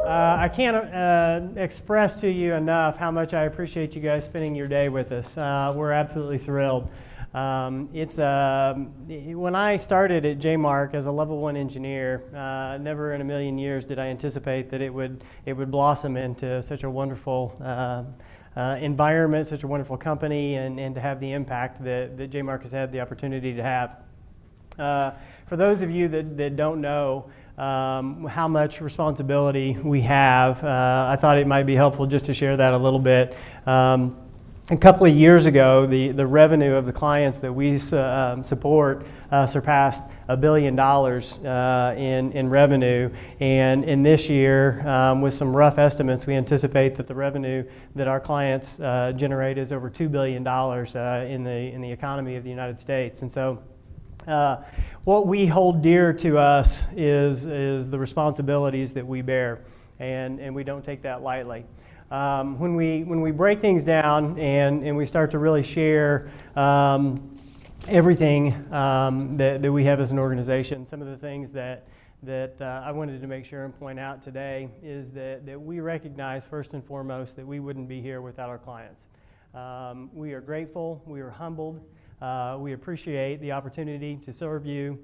I can't express to you enough how much I appreciate you guys spending your day with us. We're absolutely thrilled. When I started at JMARK as a level 1 engineer, never in a million years did I anticipate that it would blossom into such a wonderful environment, such a wonderful company, and to have the impact that JMARK has had the opportunity to have. For those of you that don't know how much responsibility we have, I thought it might be helpful just to share that a little bit. A couple of years ago, the revenue of the clients that we support surpassed $1 billion in revenue, and in this year, with some rough estimates, we anticipate that the revenue that our clients generate is over $2 billion in the economy of the United States. And so what we hold dear to us is the responsibilities that we bear, and we don't take that lightly. When we break things down and we start to really share everything that we have as an organization, some of the things that I wanted to make sure and point out today is that we recognize first and foremost that we wouldn't be here without our clients. We are grateful, we are humbled, we appreciate the opportunity to serve you.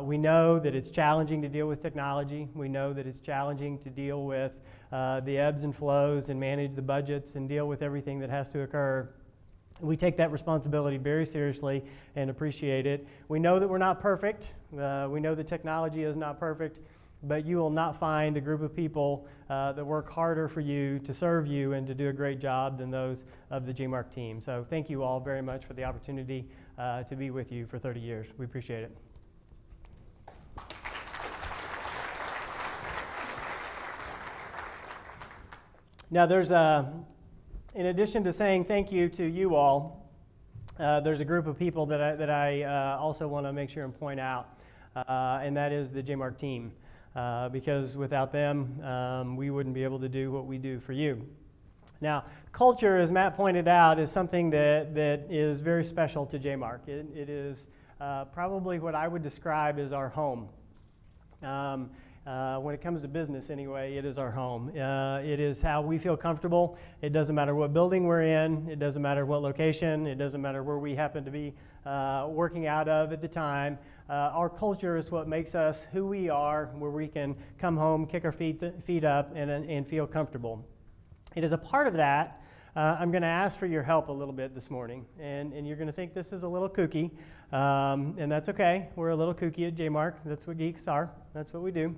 We know that it's challenging to deal with technology. We know that it's challenging to deal with the ebbs and flows and manage the budgets and deal with everything that has to occur. We take that responsibility very seriously and appreciate it. We know that we're not perfect. We know that technology is not perfect, but you will not find a group of people that work harder for you to serve you and to do a great job than those of the JMARK team. So thank you all very much for the opportunity to be with you for 30 years. We appreciate it. Now there's in addition to saying thank you to you all, there's a group of people that I also want to make sure and point out, and that is the JMARK team. Because without them, we wouldn't be able to do what we do for you. Now, culture, as Matt pointed out, is something that is very special to JMARK. It is probably what I would describe as our home. When it comes to business anyway, it is our home. It is how we feel comfortable. It doesn't matter what building we're in. It doesn't matter what location. It doesn't matter where we happen to be working out of at the time. Our culture is what makes us who we are, where we can come home, kick our feet up, and feel comfortable. It is a part of that. I'm going to ask for your help a little bit this morning, and you're going to think this is a little kooky, and that's okay. We're a little kooky at JMARK. That's what geeks are. That's what we do.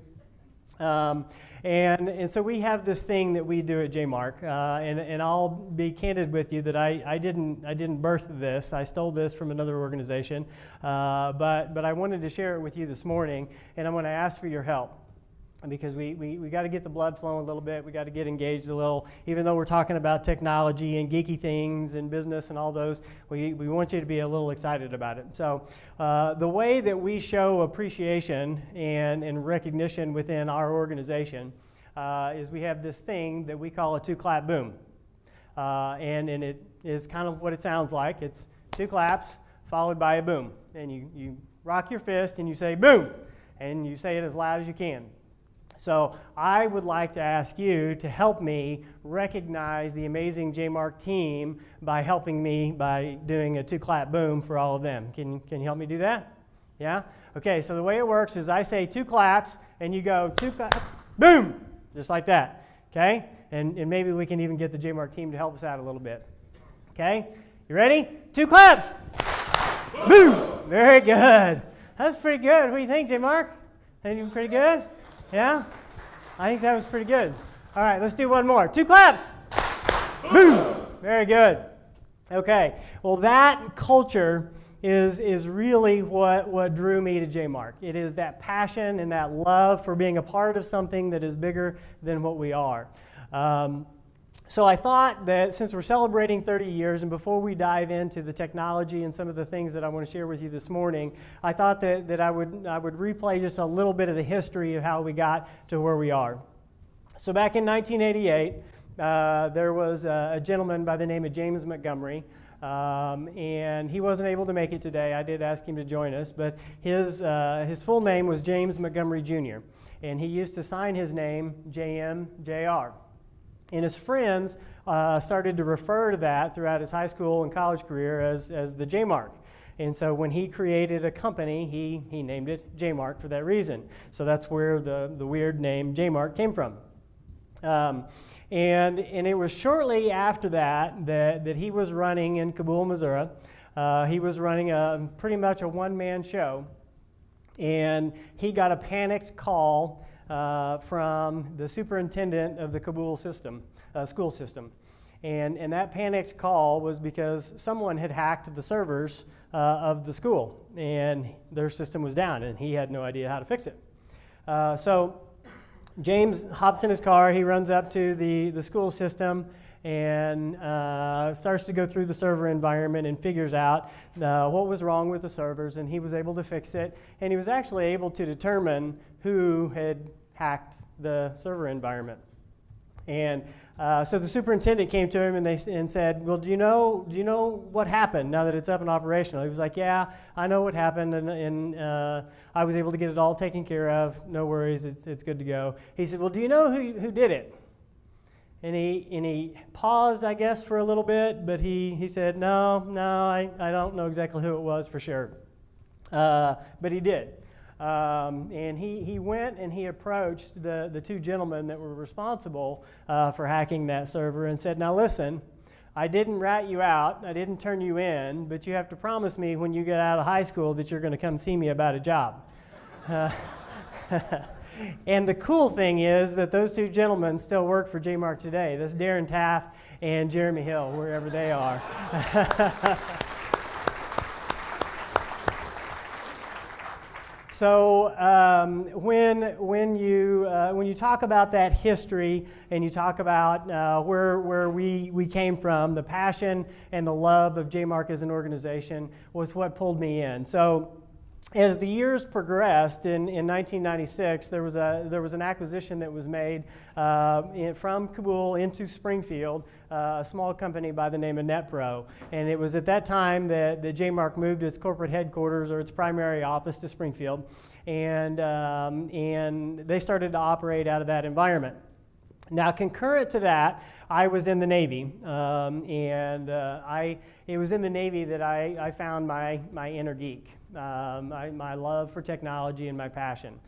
And so we have this thing that we do at JMARK, and I'll be candid with you that I didn't birth this. I stole this from another organization, but I wanted to share it with you this morning, and I'm going to ask for your help. Because we got to get the blood flowing a little bit. We got to get engaged a little. Even though we're talking about technology and geeky things and business and all those, we want you to be a little excited about it. So the way that we show appreciation and recognition within our organization is we have this thing that we call a 2-clap boom. And it is kind of what it sounds like. It's 2 claps followed by a boom. And you rock your fist and you say boom. And you say it as loud as you can. So I would like to ask you to help me recognize the amazing JMARK team by helping me by doing a 2-clap boom for all of them. Can you help me do that? Yeah? Okay, so the way it works is I say 2 claps, and you go 2 claps, boom, just like that. Okay? And maybe we can even get the JMARK team to help us out a little bit. Okay? You ready? 2 claps. Boom. Very good. That's pretty good. What do you think, JMARK? Think you pretty good? Yeah? I think that was pretty good. All right, let's do one more. 2 claps. Boom. Very good. Okay. Well, that culture is really what drew me to JMARK. It is that passion and that love for being a part of something that is bigger than what we are. So I thought that since we're celebrating 30 years, and before we dive into the technology and some of the things that I want to share with you this morning, I thought that I would replay just a little bit of the history of how we got to where we are. So back in 1988, there was a gentleman by the name of James Montgomery and he wasn't able to make it today. I did ask him to join us, but his full name was James Montgomery Jr., and he used to sign his name JMJR. And his friends started to refer to that throughout his high school and college career as the JMARK. And so when he created a company, he named it JMARK for that reason. So that's where the weird name JMARK came from. And it was shortly after that he was running in Kabul, Missouri. He was running pretty much a one-man show. And he got a panicked call from the superintendent of the Kabul school system. And that panicked call was because someone had hacked the servers of the school, and their system was down, and he had no idea how to fix it. So James hops in his car, he runs up to the school system, and starts to go through the server environment and figures out what was wrong with the servers, and he was able to fix it, and he was actually able to determine who had hacked the server environment. And so the superintendent came to him and said, well, do you know what happened now that it's up and operational? He was like, yeah, I know what happened, and I was able to get it all taken care of. No worries, it's good to go. He said, well, do you know who did it? And he paused, I guess, for a little bit, but he said, no, I don't know exactly who it was for sure. But he did. And he went and he approached the two gentlemen that were responsible for hacking that server and said, now listen, I didn't rat you out, I didn't turn you in, but you have to promise me when you get out of high school that you're going to come see me about a job. And the cool thing is that those two gentlemen still work for JMARK today. That's Darren Taff and Jeremy Hill, wherever they are. So when you talk about that history and you talk about where we came from, the passion and the love of JMARK as an organization was what pulled me in. So as the years progressed, in 1996, there was an acquisition that was made from Kabul into Springfield, a small company by the name of NetPro. And it was at that time that JMARK moved its corporate headquarters or its primary office to Springfield, and they started to operate out of that environment. Now, concurrent to that, I was in the Navy, it was in the Navy that I found my inner geek, my love for technology and my passion.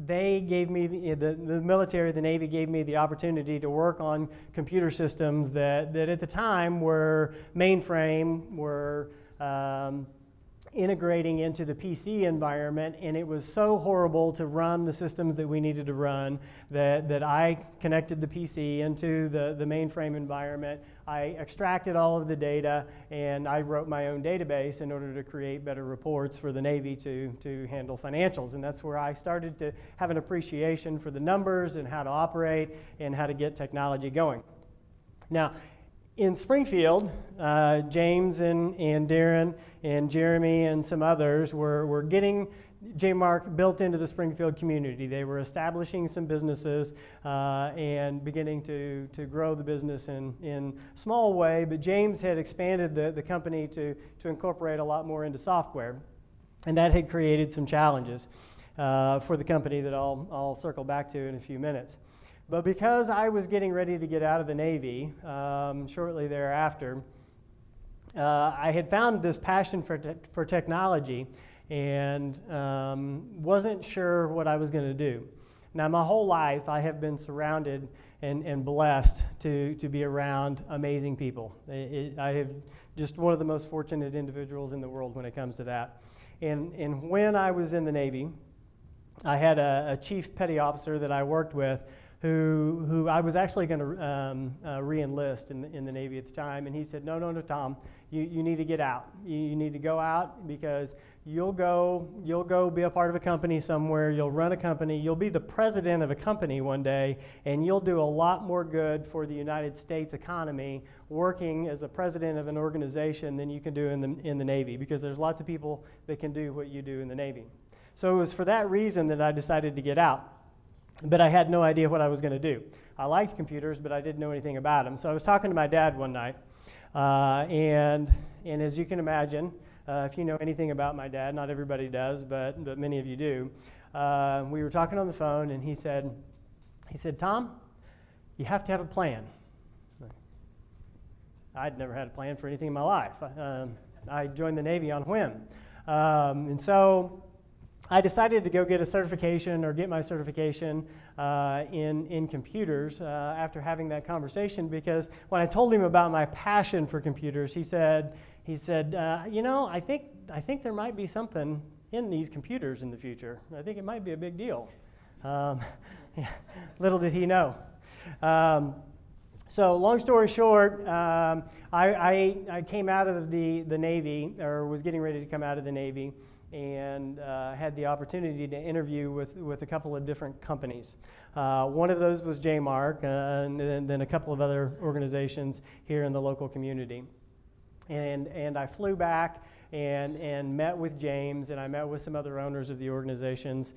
They gave me, the military, the Navy gave me the opportunity to work on computer systems that at the time were mainframe, were integrating into the PC environment, and it was so horrible to run the systems that we needed to run that I connected the PC into the mainframe environment. I extracted all of the data, and I wrote my own database in order to create better reports for the Navy to handle financials. And that's where I started to have an appreciation for the numbers and how to operate and how to get technology going. Now, in Springfield, James and Darren and Jeremy and some others were getting JMARK built into the Springfield community. They were establishing some businesses and beginning to grow the business in a small way, but James had expanded the company to incorporate a lot more into software, and that had created some challenges for the company that I'll circle back to in a few minutes. But because I was getting ready to get out of the Navy shortly thereafter, I had found this passion for technology and wasn't sure what I was going to do. Now, my whole life, I have been surrounded and blessed to be around amazing people. I have just one of the most fortunate individuals in the world when it comes to that. And when I was in the Navy, I had a chief petty officer that I worked with who I was actually going to re-enlist in the Navy at the time, and he said, no, Tom, you need to get out. You need to go out because you'll go be a part of a company somewhere, you'll run a company, you'll be the president of a company one day, and you'll do a lot more good for the United States economy working as the president of an organization than you can do in the Navy, because there's lots of people that can do what you do in the Navy. So it was for that reason that I decided to get out. But I had no idea what I was going to do. I liked computers, but I didn't know anything about them. So I was talking to my dad one night, And as you can imagine, if you know anything about my dad, not everybody does, but many of you do, we were talking on the phone, and he said, Tom, you have to have a plan. I'd never had a plan for anything in my life. I joined the Navy on a whim. And so I decided to go get a certification or get my certification in computers after having that conversation, because when I told him about my passion for computers, he said, I think there might be something in these computers in the future. I think it might be a big deal. Little did he know. So long story short, I came out of the Navy, or was getting ready to come out of the Navy, and had the opportunity to interview with a couple of different companies. One of those was JMARK, and then a couple of other organizations here in the local community. And I flew back and met with James, and I met with some other owners of the organizations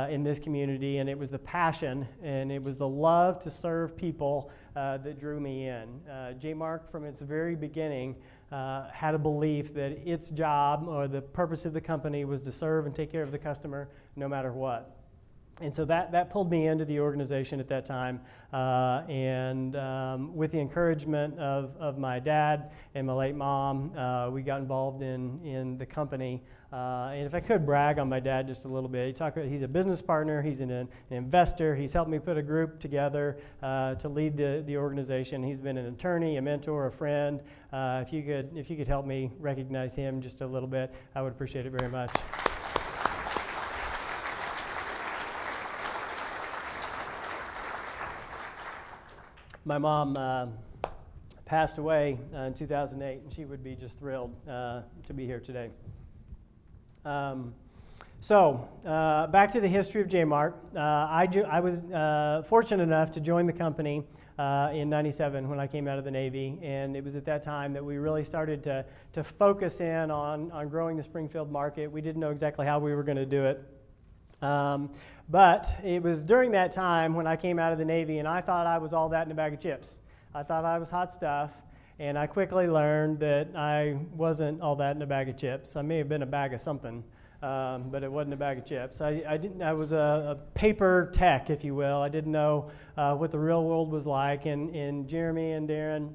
in this community, and it was the passion and it was the love to serve people that drew me in. JMARK, from its very beginning, had a belief that its job, or the purpose of the company, was to serve and take care of the customer no matter what. And so that pulled me into the organization at that time, and with the encouragement of my dad and my late mom, we got involved in the company. And if I could brag on my dad just a little bit, he's a business partner, he's an investor, he's helped me put a group together to lead the organization. He's been an attorney, a mentor, a friend. If you could help me recognize him just a little bit, I would appreciate it very much. My mom passed away in 2008, and she would be just thrilled to be here today. So back to the history of JMARK. I was fortunate enough to join the company in '97 when I came out of the Navy, and it was at that time that we really started to focus in on growing the Springfield market. We didn't know exactly how we were going to do it. But it was during that time when I came out of the Navy, and I thought I was all that in a bag of chips. I thought I was hot stuff, and I quickly learned that I wasn't all that in a bag of chips. I may have been a bag of something, but it wasn't a bag of chips. I was a paper tech, if you will. I didn't know what the real world was like, and Jeremy and Darren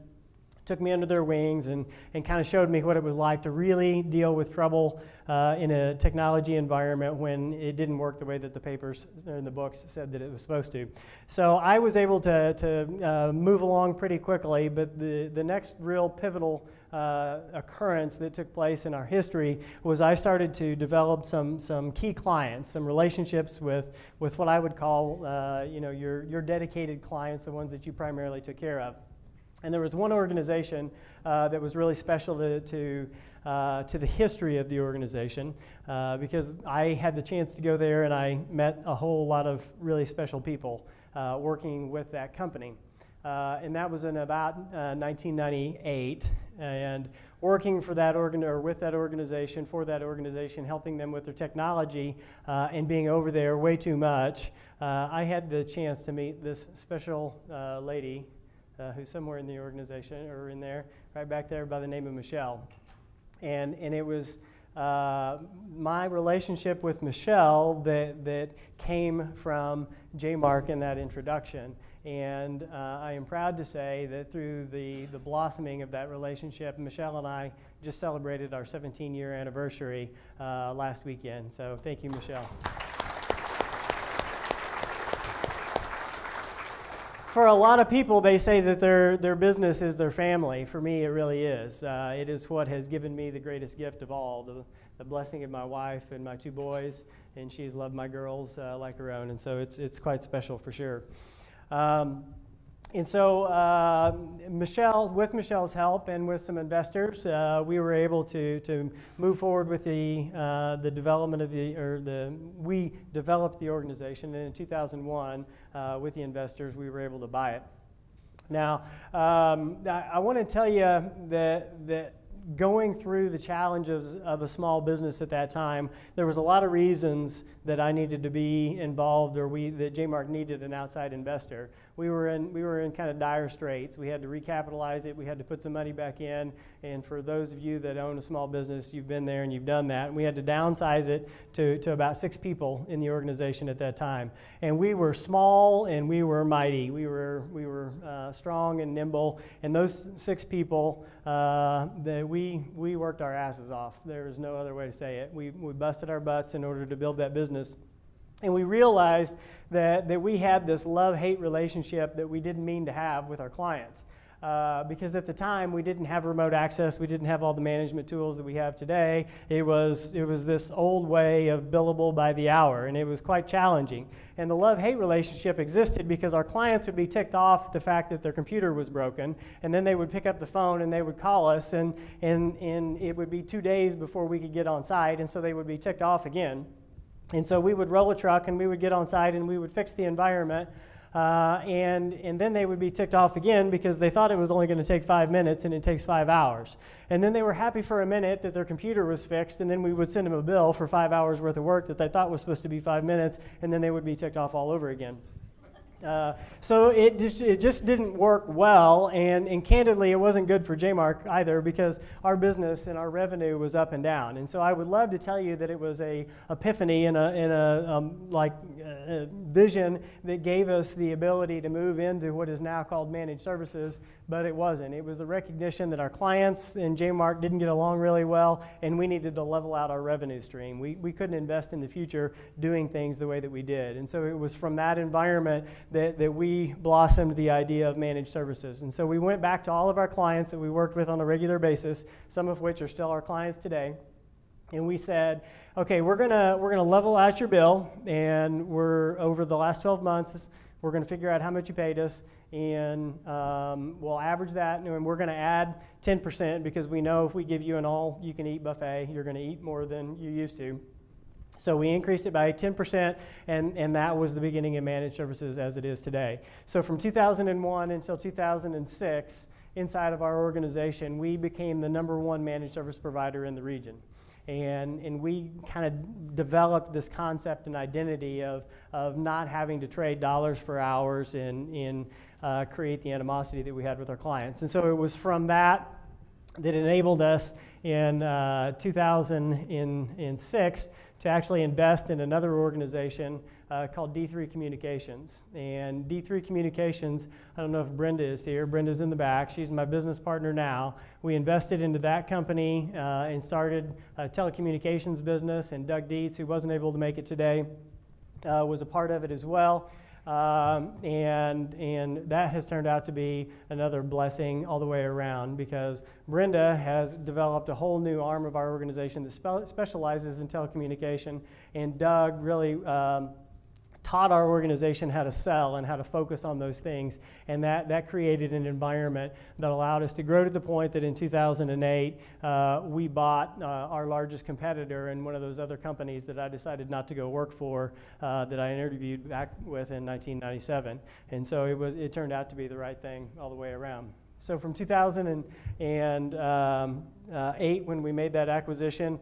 took me under their wings and kind of showed me what it was like to really deal with trouble in a technology environment when it didn't work the way that the papers and the books said that it was supposed to. So I was able to move along pretty quickly, but the next real pivotal occurrence that took place in our history was I started to develop some key clients, some relationships with what I would call your dedicated clients, the ones that you primarily took care of. And there was one organization that was really special to the history of the organization because I had the chance to go there and I met a whole lot of really special people working with that company. And that was in about 1998. And working for that with that organization, helping them with their technology and being over there way too much, I had the chance to meet this special lady who's somewhere in the organization, or in there, right back there, by the name of Michelle. And it was my relationship with Michelle that came from JMARK in that introduction. And I am proud to say that through the blossoming of that relationship, Michelle and I just celebrated our 17-year anniversary last weekend. So thank you, Michelle. For a lot of people, they say that their business is their family. For me, it really is. It is what has given me the greatest gift of all, the blessing of my wife and my two boys, and she's loved my girls like her own, and so it's quite special for sure. And so with Michelle's help and with some investors, we were able to move forward with the development of we developed the organization, and in 2001, with the investors, we were able to buy it. Now, I want to tell you that going through the challenges of a small business at that time, there was a lot of reasons that I needed to be involved, or that JMARK needed an outside investor. We were in kind of dire straits. We had to recapitalize it. We had to put some money back in. And for those of you that own a small business, you've been there and you've done that. And we had to downsize it to about 6 people in the organization at that time. And we were small and we were mighty. We were strong and nimble. And those 6 people, we worked our asses off. There is no other way to say it. We busted our butts in order to build that business. And we realized that we had this love-hate relationship that we didn't mean to have with our clients. Because at the time we didn't have remote access, we didn't have all the management tools that we have today. It was this old way of billable by the hour, and it was quite challenging. And the love-hate relationship existed because our clients would be ticked off at the fact that their computer was broken, and then they would pick up the phone and they would call us, and it would be 2 days before we could get on site, and so they would be ticked off again. And so we would roll a truck and we would get on site and we would fix the environment. And then they would be ticked off again because they thought it was only going to take 5 minutes and it takes 5 hours. And then they were happy for a minute that their computer was fixed, and then we would send them a bill for 5 hours worth of work that they thought was supposed to be 5 minutes, and then they would be ticked off all over again. So it just didn't work well, and candidly, it wasn't good for JMARK either, because our business and our revenue was up and down. And so I would love to tell you that it was a epiphany and a vision that gave us the ability to move into what is now called managed services, but it wasn't. It was the recognition that our clients and JMARK didn't get along really well, and we needed to level out our revenue stream. We couldn't invest in the future doing things the way that we did. And so it was from that environment that we blossomed the idea of managed services. And so we went back to all of our clients that we worked with on a regular basis, some of which are still our clients today, and we said, okay, we're gonna level out your bill, and over the last 12 months, we're gonna figure out how much you paid us, and we'll average that, and we're gonna add 10% because we know if we give you an all-you-can-eat buffet, you're gonna eat more than you used to. So we increased it by 10%, and that was the beginning of managed services as it is today. So from 2001 until 2006, inside of our organization, we became the #1 managed service provider in the region. And we kind of developed this concept and identity of not having to trade dollars for hours and create the animosity that we had with our clients. And so it was from that enabled us in 2006 to actually invest in another organization called D3 Communications. And D3 Communications, I don't know if Brenda is here. Brenda's in the back. She's my business partner now. We invested into that company and started a telecommunications business, and Doug Dietz, who wasn't able to make it today, was a part of it as well. And that has turned out to be another blessing all the way around, because Brenda has developed a whole new arm of our organization that specializes in telecommunication, and Doug really taught our organization how to sell and how to focus on those things, and that created an environment that allowed us to grow to the point that in 2008 we bought our largest competitor and one of those other companies that I decided not to go work for that I interviewed back with in 1997, and so it turned out to be the right thing all the way around. So from 2008, when we made that acquisition,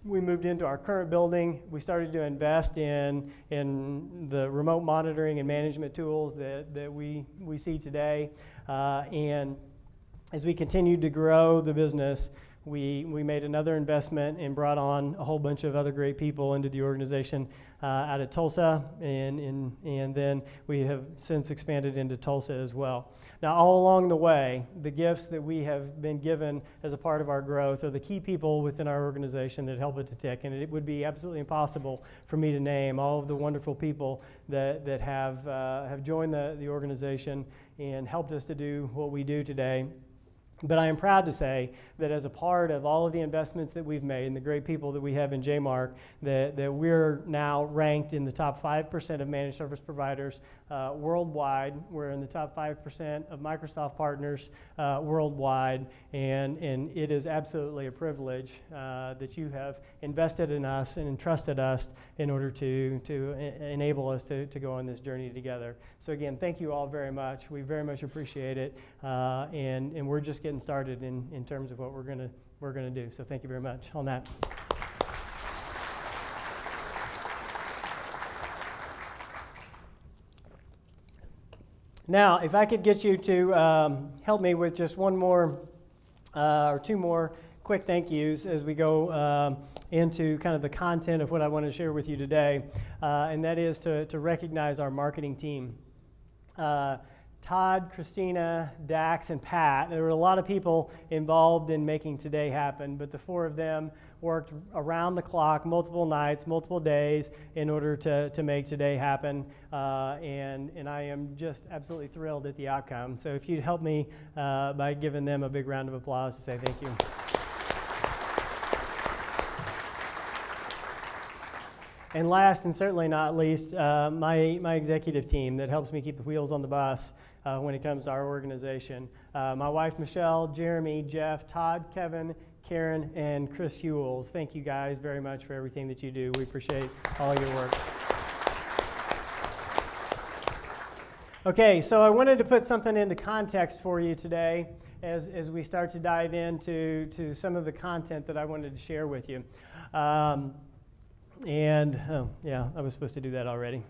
we moved into our current building. We started to invest in the remote monitoring and management tools that we see today. And as we continued to grow the business, we made another investment and brought on a whole bunch of other great people into the organization out of Tulsa, and then we have since expanded into Tulsa as well. Now, all along the way, the gifts that we have been given as a part of our growth are the key people within our organization that help it to tick, and it would be absolutely impossible for me to name all of the wonderful people that have joined the organization and helped us to do what we do today. But I am proud to say that as a part of all of the investments that we've made and the great people that we have in JMARK, that we're now ranked in the top 5% of managed service providers worldwide. We're in the top 5% of Microsoft partners worldwide, and it is absolutely a privilege that you have invested in us and entrusted us in order to enable us to go on this journey together. So again, thank you all very much. We very much appreciate it, and we're just getting getting started in terms of what we're gonna do. So thank you very much on that. Now, if I could get you to help me with just one more or two more quick thank yous as we go into kind of the content of what I want to share with you today, and that is to recognize our marketing team. Todd, Christina, Dax, and Pat. There were a lot of people involved in making today happen, but the four of them worked around the clock, multiple nights, multiple days, in order to make today happen, and I am just absolutely thrilled at the outcome. So if you'd help me by giving them a big round of applause to say thank you. And last, and certainly not least, my executive team that helps me keep the wheels on the bus when it comes to our organization. My wife, Michelle, Jeremy, Jeff, Todd, Kevin, Karen, and Chris Hewells. Thank you guys very much for everything that you do. We appreciate all your work. Okay, so I wanted to put something into context for you today as we start to dive into some of the content that I wanted to share with you. I was supposed to do that already.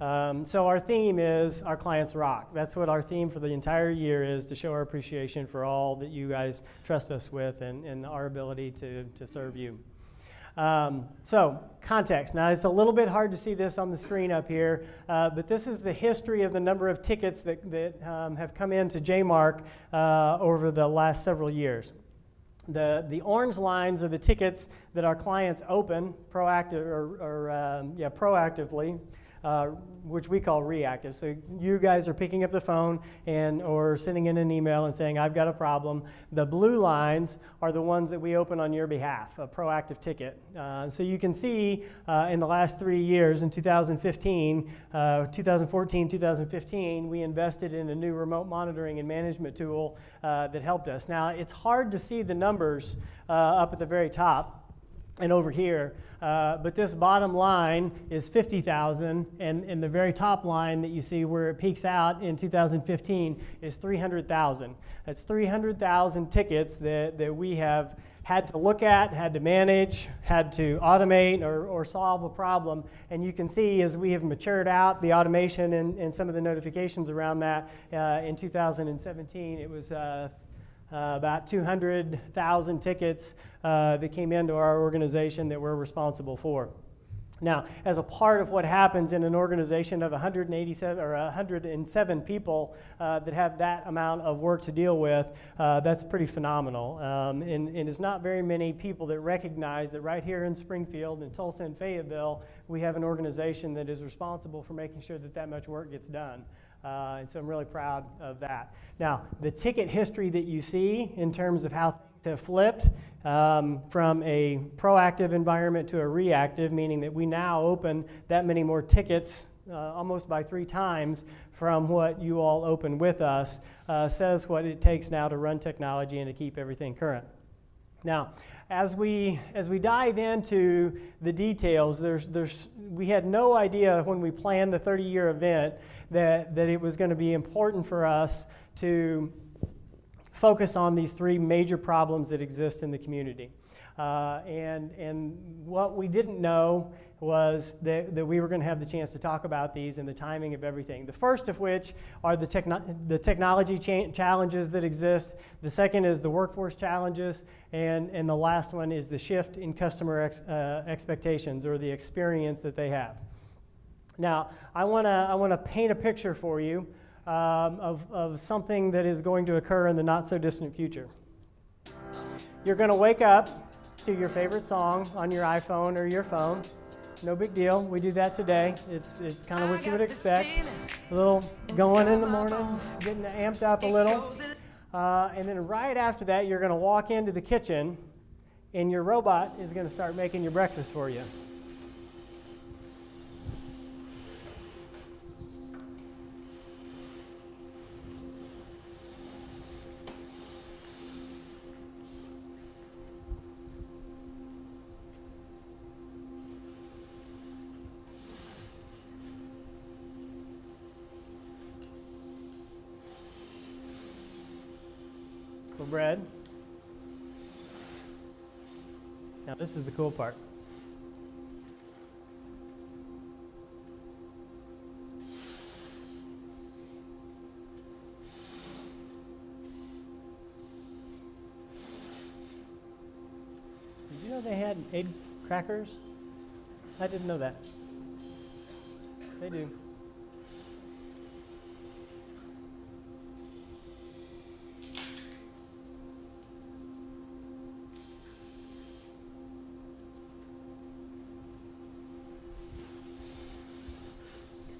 So our theme is Our Clients Rock. That's what our theme for the entire year is, to show our appreciation for all that you guys trust us with and our ability to serve you. So context. Now it's a little bit hard to see this on the screen up here, but this is the history of the number of tickets that have come into JMARK over the last several years. The orange lines are the tickets that our clients open proactively, which we call reactive. So you guys are picking up the phone or sending in an email and saying, I've got a problem. The blue lines are the ones that we open on your behalf, a proactive ticket. So you can see in the last 3 years, in 2014, 2015, we invested in a new remote monitoring and management tool that helped us. Now, it's hard to see the numbers up at the very top and over here, but this bottom line is 50,000, and the very top line that you see where it peaks out in 2015 is 300,000. That's 300,000 tickets that we have had to look at, had to manage, had to automate or solve a problem. And you can see as we have matured out the automation and some of the notifications around that, in 2017 it was about 200,000 tickets that came into our organization that we're responsible for. Now, as a part of what happens in an organization of 107 people that have that amount of work to deal with, that's pretty phenomenal. And it's not very many people that recognize that right here in Springfield and Tulsa and Fayetteville, we have an organization that is responsible for making sure that much work gets done. And so I'm really proud of that. Now, the ticket history that you see in terms of how things have flipped from a proactive environment to a reactive, meaning that we now open that many more tickets, almost by 3 times from what you all open with us, says what it takes now to run technology and to keep everything current. Now, as we dive into the details, we had no idea when we planned the 30-year event that it was going to be important for us to focus on these 3 major problems that exist in the community. And what we didn't know was that we were going to have the chance to talk about these and the timing of everything. The first of which are the technology challenges that exist. The second is the workforce challenges. And the last one is the shift in customer expectations, or the experience that they have. Now, I want to paint a picture for you of something that is going to occur in the not-so-distant future. You're going to wake up to your favorite song on your iPhone or your phone. No big deal. We do that today. It's kind of what you would expect. A little going in the morning, getting amped up a little. And then right after that, you're going to walk into the kitchen, and your robot is going to start making your breakfast for you. for bread. Now this is the cool part. Did you know they had egg crackers? I didn't know that. They do.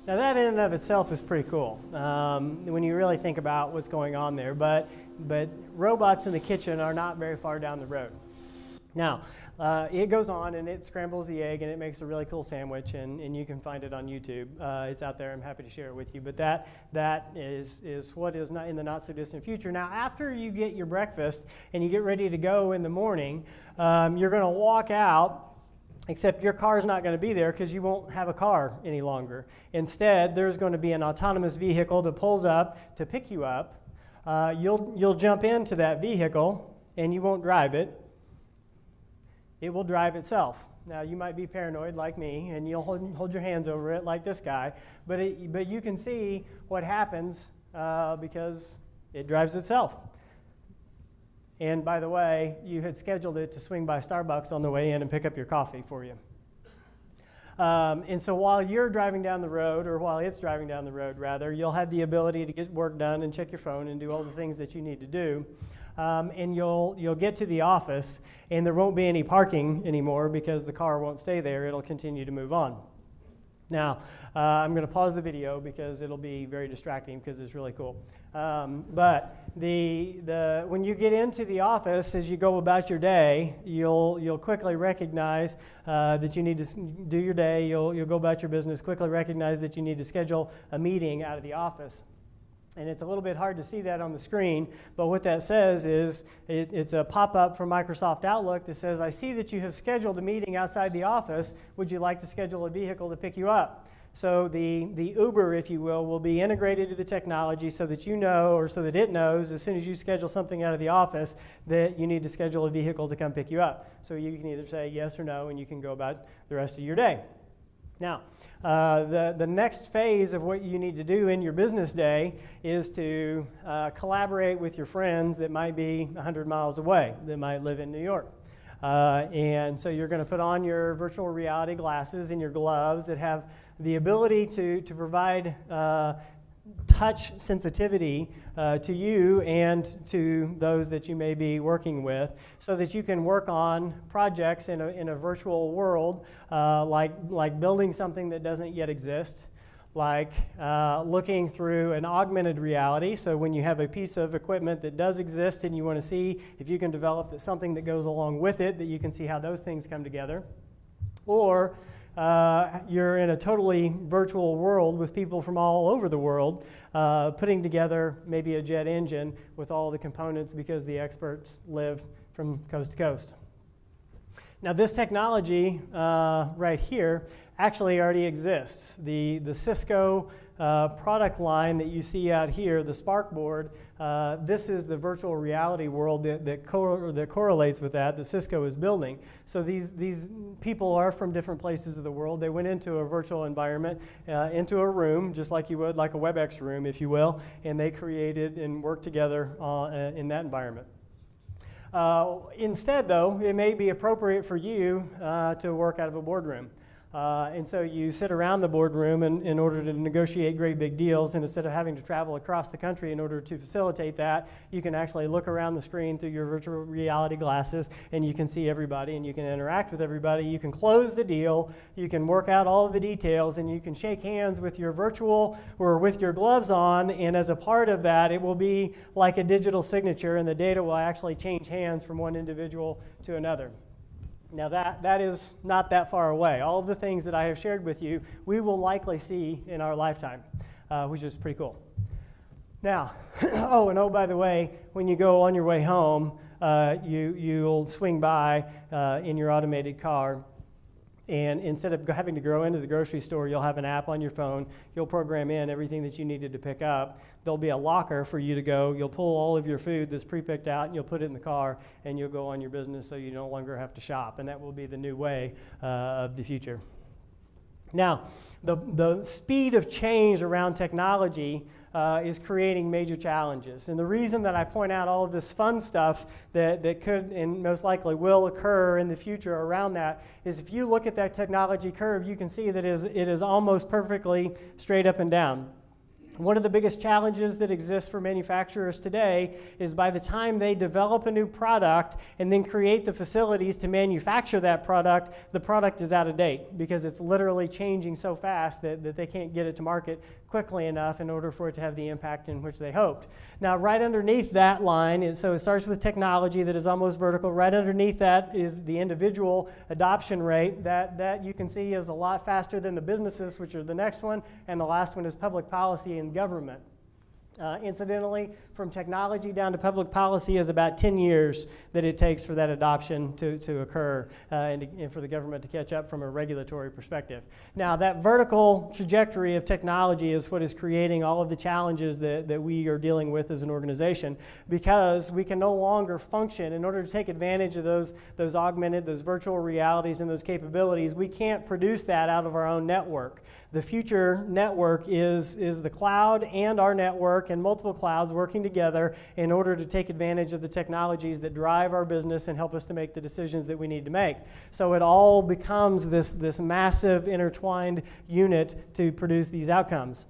Now that in and of itself is pretty cool when you really think about what's going on there, but robots in the kitchen are not very far down the road. Now, it goes on and it scrambles the egg and it makes a really cool sandwich, and you can find it on YouTube. It's out there. I'm happy to share it with you. But that is what is not in the not so distant future. Now, after you get your breakfast and you get ready to go in the morning, you're going to walk out. Except your car's not going to be there because you won't have a car any longer. Instead, there's going to be an autonomous vehicle that pulls up to pick you up. You'll jump into that vehicle and you won't drive it. It will drive itself. Now, you might be paranoid like me, and you'll hold your hands over it like this guy, but you can see what happens because it drives itself. And by the way, you had scheduled it to swing by Starbucks on the way in and pick up your coffee for you. And so while you're driving down the road, or while it's driving down the road rather, you'll have the ability to get work done and check your phone and do all the things that you need to do. And you'll get to the office, and there won't be any parking anymore because the car won't stay there. It'll continue to move on. Now, I'm going to pause the video because it'll be very distracting because it's really cool. But when you get into the office, as you go about your day, you'll quickly recognize that you need to do your day. You'll go about your business, quickly recognize that you need to schedule a meeting out of the office. And it's a little bit hard to see that on the screen, but what that says is it's a pop-up from Microsoft Outlook that says, I see that you have scheduled a meeting outside the office. Would you like to schedule a vehicle to pick you up? So the Uber, if you will be integrated to the technology so that you know, or so that it knows, as soon as you schedule something out of the office, that you need to schedule a vehicle to come pick you up. So you can either say yes or no, and you can go about the rest of your day. Now, the next phase of what you need to do in your business day is to collaborate with your friends that might be 100 miles away, that might live in New York. And so you're going to put on your virtual reality glasses and your gloves that have the ability to provide touch sensitivity to you and to those that you may be working with, so that you can work on projects in a virtual world, like building something that doesn't yet exist, like looking through an augmented reality. So when you have a piece of equipment that does exist and you want to see if you can develop something that goes along with it, that you can see how those things come together. Or you're in a totally virtual world with people from all over the world putting together maybe a jet engine with all the components because the experts live from coast to coast. Now this technology right here actually already exists. The Cisco product line that you see out here, the Spark board, this is the virtual reality world that correlates with that Cisco is building. So these people are from different places of the world. They went into a virtual environment, into a room, just like you would, like a WebEx room, if you will, and they created and worked together in that environment. Instead, though, it may be appropriate for you to work out of a boardroom. And so you sit around the boardroom in order to negotiate great big deals, and instead of having to travel across the country in order to facilitate that, you can actually look around the screen through your virtual reality glasses, and you can see everybody, and you can interact with everybody. You can close the deal, you can work out all of the details, and you can shake hands with your virtual or with your gloves on, and as a part of that, it will be like a digital signature, and the data will actually change hands from one individual to another. Now that is not that far away. All of the things that I have shared with you, we will likely see in our lifetime, which is pretty cool. Now, by the way, when you go on your way home, you'll swing by in your automated car, And instead of having to go into the grocery store, you'll have an app on your phone. You'll program in everything that you needed to pick up. There'll be a locker for you to go. You'll pull all of your food that's pre-picked out, and you'll put it in the car, and you'll go on your business so you no longer have to shop. And that will be the new way of the future. Now, the speed of change around technology is creating major challenges. And the reason that I point out all of this fun stuff that could and most likely will occur in the future around that is if you look at that technology curve, you can see that it is almost perfectly straight up and down. One of the biggest challenges that exists for manufacturers today is by the time they develop a new product and then create the facilities to manufacture that product, the product is out of date because it's literally changing so fast that they can't get it to market quickly enough in order for it to have the impact in which they hoped. Now, right underneath that line, so it starts with technology that is almost vertical. Right underneath that is the individual adoption rate. That you can see is a lot faster than the businesses, which are the next one, and the last one is public policy and government. Incidentally, from technology down to public policy is about 10 years that it takes for that adoption to occur and for the government to catch up from a regulatory perspective. Now, that vertical trajectory of technology is what is creating all of the challenges that we are dealing with as an organization, because we can no longer function in order to take advantage of those augmented, those virtual realities and those capabilities. We can't produce that out of our own network. The future network is the cloud and our network and multiple clouds working together in order to take advantage of the technologies that drive our business and help us to make the decisions that we need to make. So it all becomes this massive intertwined unit to produce these outcomes.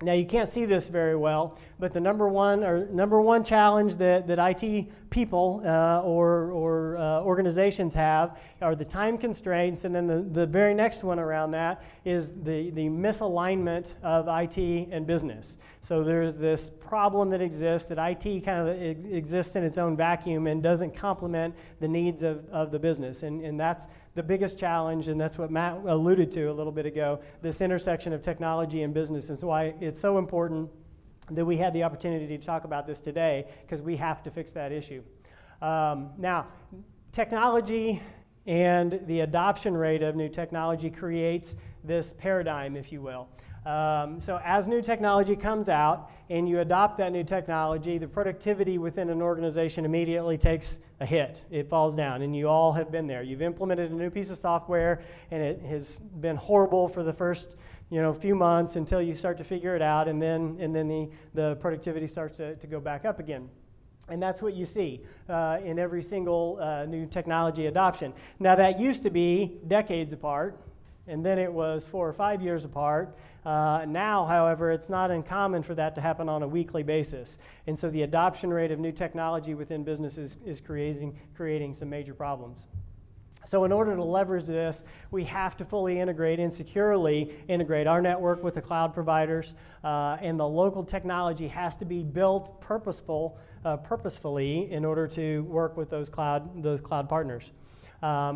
Now, you can't see this very well, but the number one challenge that IT people or organizations have are the time constraints, and then the very next one around that is the misalignment of IT and business. So there's this problem that exists that IT kind of exists in its own vacuum and doesn't complement the needs of the business, and that's the biggest challenge, and that's what Matt alluded to a little bit ago. This intersection of technology and business is why it's so important that we had the opportunity to talk about this today, because we have to fix that issue. Now, technology and the adoption rate of new technology creates this paradigm, if you will. So as new technology comes out and you adopt that new technology, the productivity within an organization immediately takes a hit. It falls down, and you all have been there. You've implemented a new piece of software, and it has been horrible for the first few months until you start to figure it out, and then the productivity starts to go back up again. And that's what you see in every single new technology adoption. Now, that used to be decades apart, and then it was 4 or 5 years apart. Now, however, it's not uncommon for that to happen on a weekly basis. And so the adoption rate of new technology within businesses is creating some major problems. So in order to leverage this, we have to fully integrate and securely integrate our network with the cloud providers, and the local technology has to be built purposefully in order to work with those cloud partners.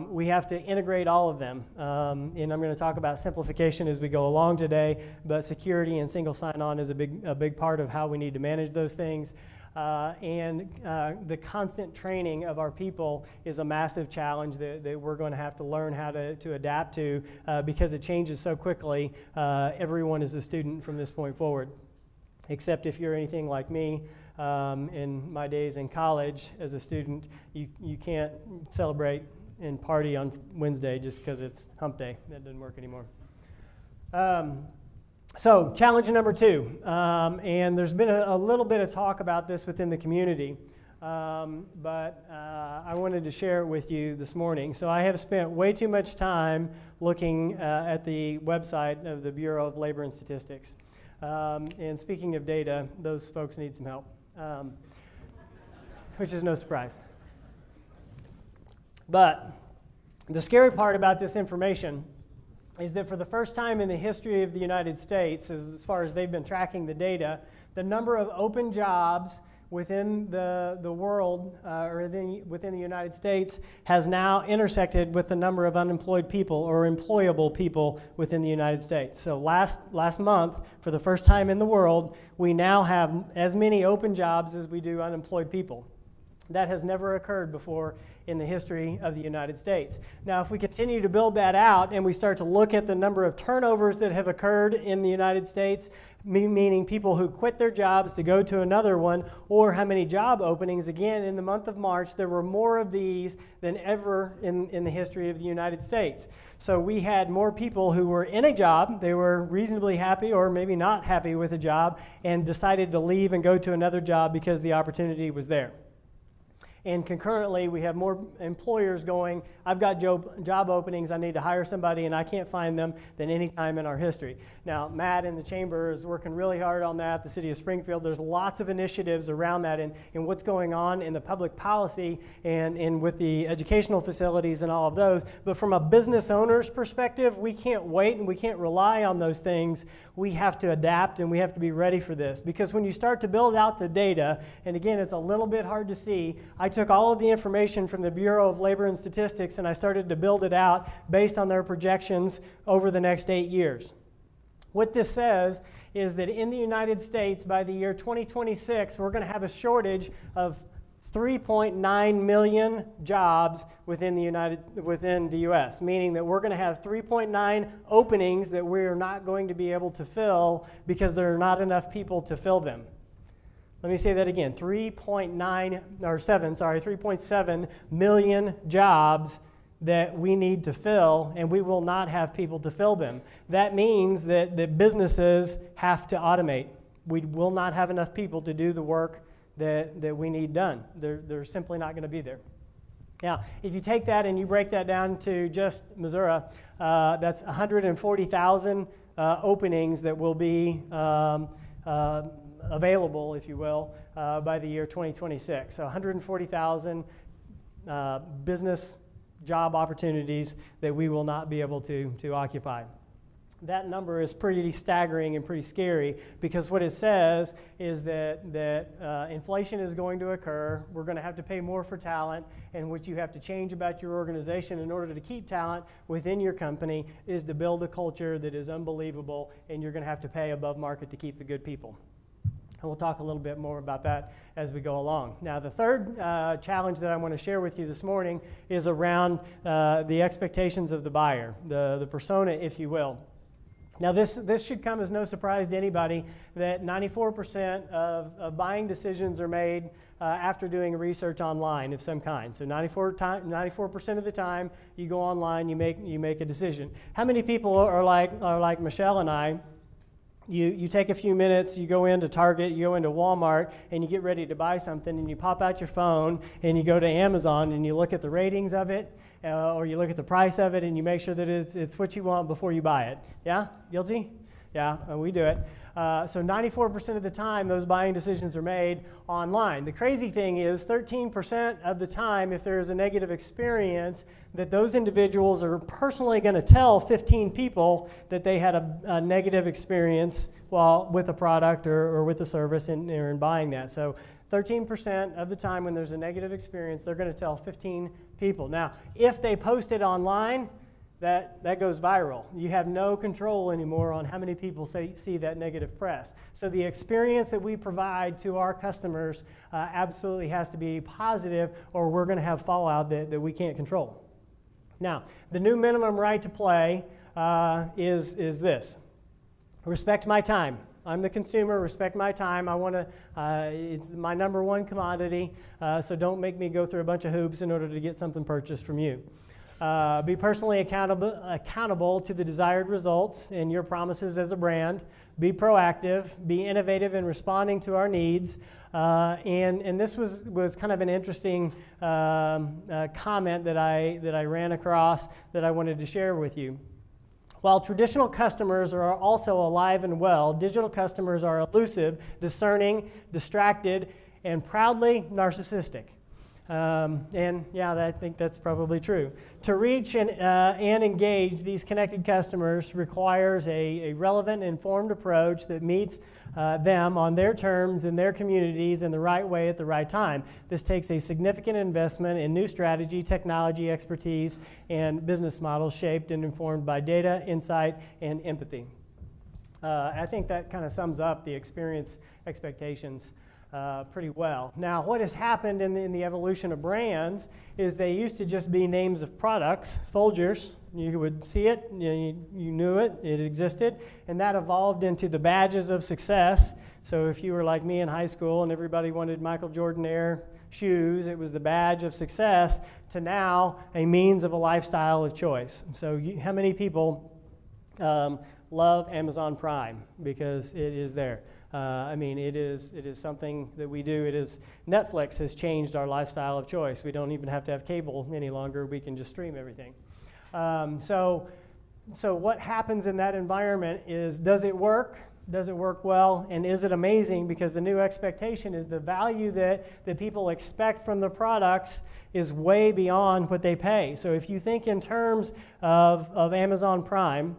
We have to integrate all of them, and I'm going to talk about simplification as we go along today, but security and single sign-on is a big part of how we need to manage those things. And the constant training of our people is a massive challenge that we're going to have to learn how to adapt to, because it changes so quickly. Everyone is a student from this point forward, except if you're anything like me. In my days in college as a student, you can't celebrate and party on Wednesday just because it's hump day. That doesn't work anymore. So challenge number 2, and there's been a little bit of talk about this within the community, but I wanted to share it with you this morning. So I have spent way too much time looking at the website of the Bureau of Labor and Statistics. And speaking of data, those folks need some help, which is no surprise. But the scary part about this information is that for the first time in the history of the United States, as far as they've been tracking the data, the number of open jobs within the world within the United States has now intersected with the number of unemployed people or employable people within the United States. So last month, for the first time in the world, we now have as many open jobs as we do unemployed people. That has never occurred before in the history of the United States. Now, if we continue to build that out and we start to look at the number of turnovers that have occurred in the United States, meaning people who quit their jobs to go to another one, or how many job openings, again, in the month of March, there were more of these than ever in the history of the United States. So we had more people who were in a job, they were reasonably happy or maybe not happy with a job, and decided to leave and go to another job because the opportunity was there. And concurrently, we have more employers going, I've got job openings, I need to hire somebody, and I can't find them than any time in our history. Now, Matt in the chamber is working really hard on that, the city of Springfield. There's lots of initiatives around that and what's going on in the public policy and with the educational facilities and all of those. But from a business owner's perspective, we can't wait and we can't rely on those things. We have to adapt and we have to be ready for this. Because when you start to build out the data, and again, it's a little bit hard to see, I took all of the information from the Bureau of Labor and Statistics and I started to build it out based on their projections over the next 8 years. What this says is that in the United States, by the year 2026, we're going to have a shortage of 3.9 million jobs within the U.S., meaning that we're going to have 3.9 openings that we're not going to be able to fill because there are not enough people to fill them. Let me say that again, 3.7 million jobs that we need to fill, and we will not have people to fill them. That means that businesses have to automate. We will not have enough people to do the work that we need done. They're simply not going to be there. Now, if you take that and you break that down to just Missouri, that's 140,000 openings that will be available, if you will, by the year 2026. So 140,000 business job opportunities that we will not be able to occupy. That number is pretty staggering and pretty scary because what it says is that inflation is going to occur. We're going to have to pay more for talent, and what you have to change about your organization in order to keep talent within your company is to build a culture that is unbelievable, and you're going to have to pay above market to keep the good people. And we'll talk a little bit more about that as we go along. Now, the third challenge that I want to share with you this morning is around the expectations of the buyer, the persona, if you will. Now, this should come as no surprise to anybody that 94% of buying decisions are made after doing research online of some kind. So 94% of the time you go online, you make a decision. How many people are like Michelle and I? You take a few minutes, you go into Target, you go into Walmart, and you get ready to buy something, and you pop out your phone, and you go to Amazon, and you look at the ratings of it, or you look at the price of it, and you make sure that it's what you want before you buy it. Yeah? Guilty? Yeah, we do it. So 94% of the time, those buying decisions are made online. The crazy thing is 13% of the time, if there is a negative experience, that those individuals are personally going to tell 15 people that they had a negative experience with a product or with a service in buying that. So 13% of the time when there's a negative experience, they're going to tell 15 people. Now, if they post it online, that goes viral. You have no control anymore on how many people see that negative press. So the experience that we provide to our customers absolutely has to be positive, or we're going to have fallout that we can't control. Now, the new minimum right to play is this: respect my time. I'm the consumer, respect my time. I want to, it's my number one commodity, so don't make me go through a bunch of hoops in order to get something purchased from you. Be personally accountable to the desired results in your promises as a brand. Be proactive. Be innovative in responding to our needs. And this was kind of an interesting comment that I ran across that I wanted to share with you. While traditional customers are also alive and well, digital customers are elusive, discerning, distracted, and proudly narcissistic. And yeah, I think that's probably true. To reach and engage these connected customers requires a relevant, informed approach that meets them on their terms in their communities in the right way at the right time. This takes a significant investment in new strategy, technology, expertise, and business models shaped and informed by data, insight, and empathy. I think that kind of sums up the experience expectations pretty well. Now, what has happened in the evolution of brands is they used to just be names of products, Folgers. You would see it, you knew it, it existed, and that evolved into the badges of success. So if you were like me in high school and everybody wanted Michael Jordan Air shoes, it was the badge of success, to now a means of a lifestyle of choice. So how many people love Amazon Prime because it is there? I mean, it is something that we do. Netflix has changed our lifestyle of choice. We don't even have to have cable any longer. We can just stream everything. So what happens in that environment is, does it work? Does it work well? And is it amazing? Because the new expectation is the value that people expect from the products is way beyond what they pay. So if you think in terms of Amazon Prime,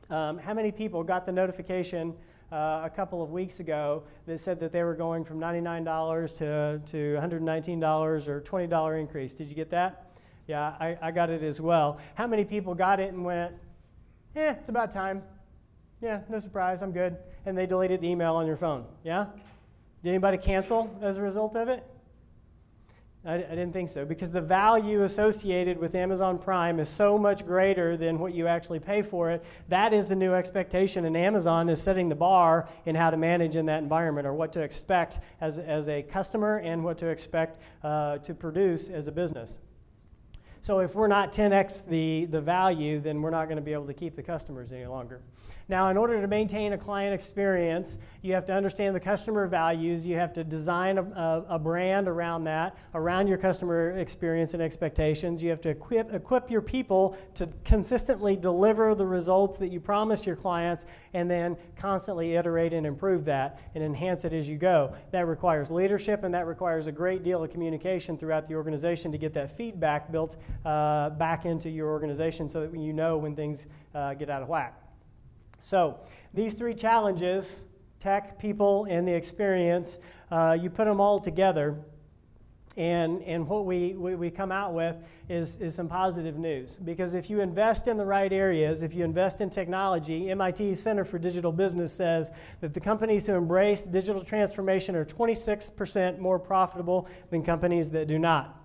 how many people got the notification a couple of weeks ago that said that they were going from $99 to $119 or $20 increase? Did you get that? Yeah, I got it as well. How many people got it and went, it's about time. Yeah, no surprise, I'm good. And they deleted the email on your phone, yeah? Did anybody cancel as a result of it? I didn't think so, because the value associated with Amazon Prime is so much greater than what you actually pay for it. That is the new expectation, and Amazon is setting the bar in how to manage in that environment, or what to expect as a customer and what to expect to produce as a business. So if we're not 10x the value, then we're not going to be able to keep the customers any longer. Now, in order to maintain a client experience, you have to understand the customer values. You have to design a brand around that, around your customer experience and expectations. You have to equip your people to consistently deliver the results that you promised your clients, and then constantly iterate and improve that and enhance it as you go. That requires leadership, and that requires a great deal of communication throughout the organization to get that feedback built back into your organization, so that you know when things get out of whack. So these three challenges, tech, people, and the experience, you put them all together, and what we come out with is some positive news. Because if you invest in the right areas, if you invest in technology, MIT's Center for Digital Business says that the companies who embrace digital transformation are 26% more profitable than companies that do not.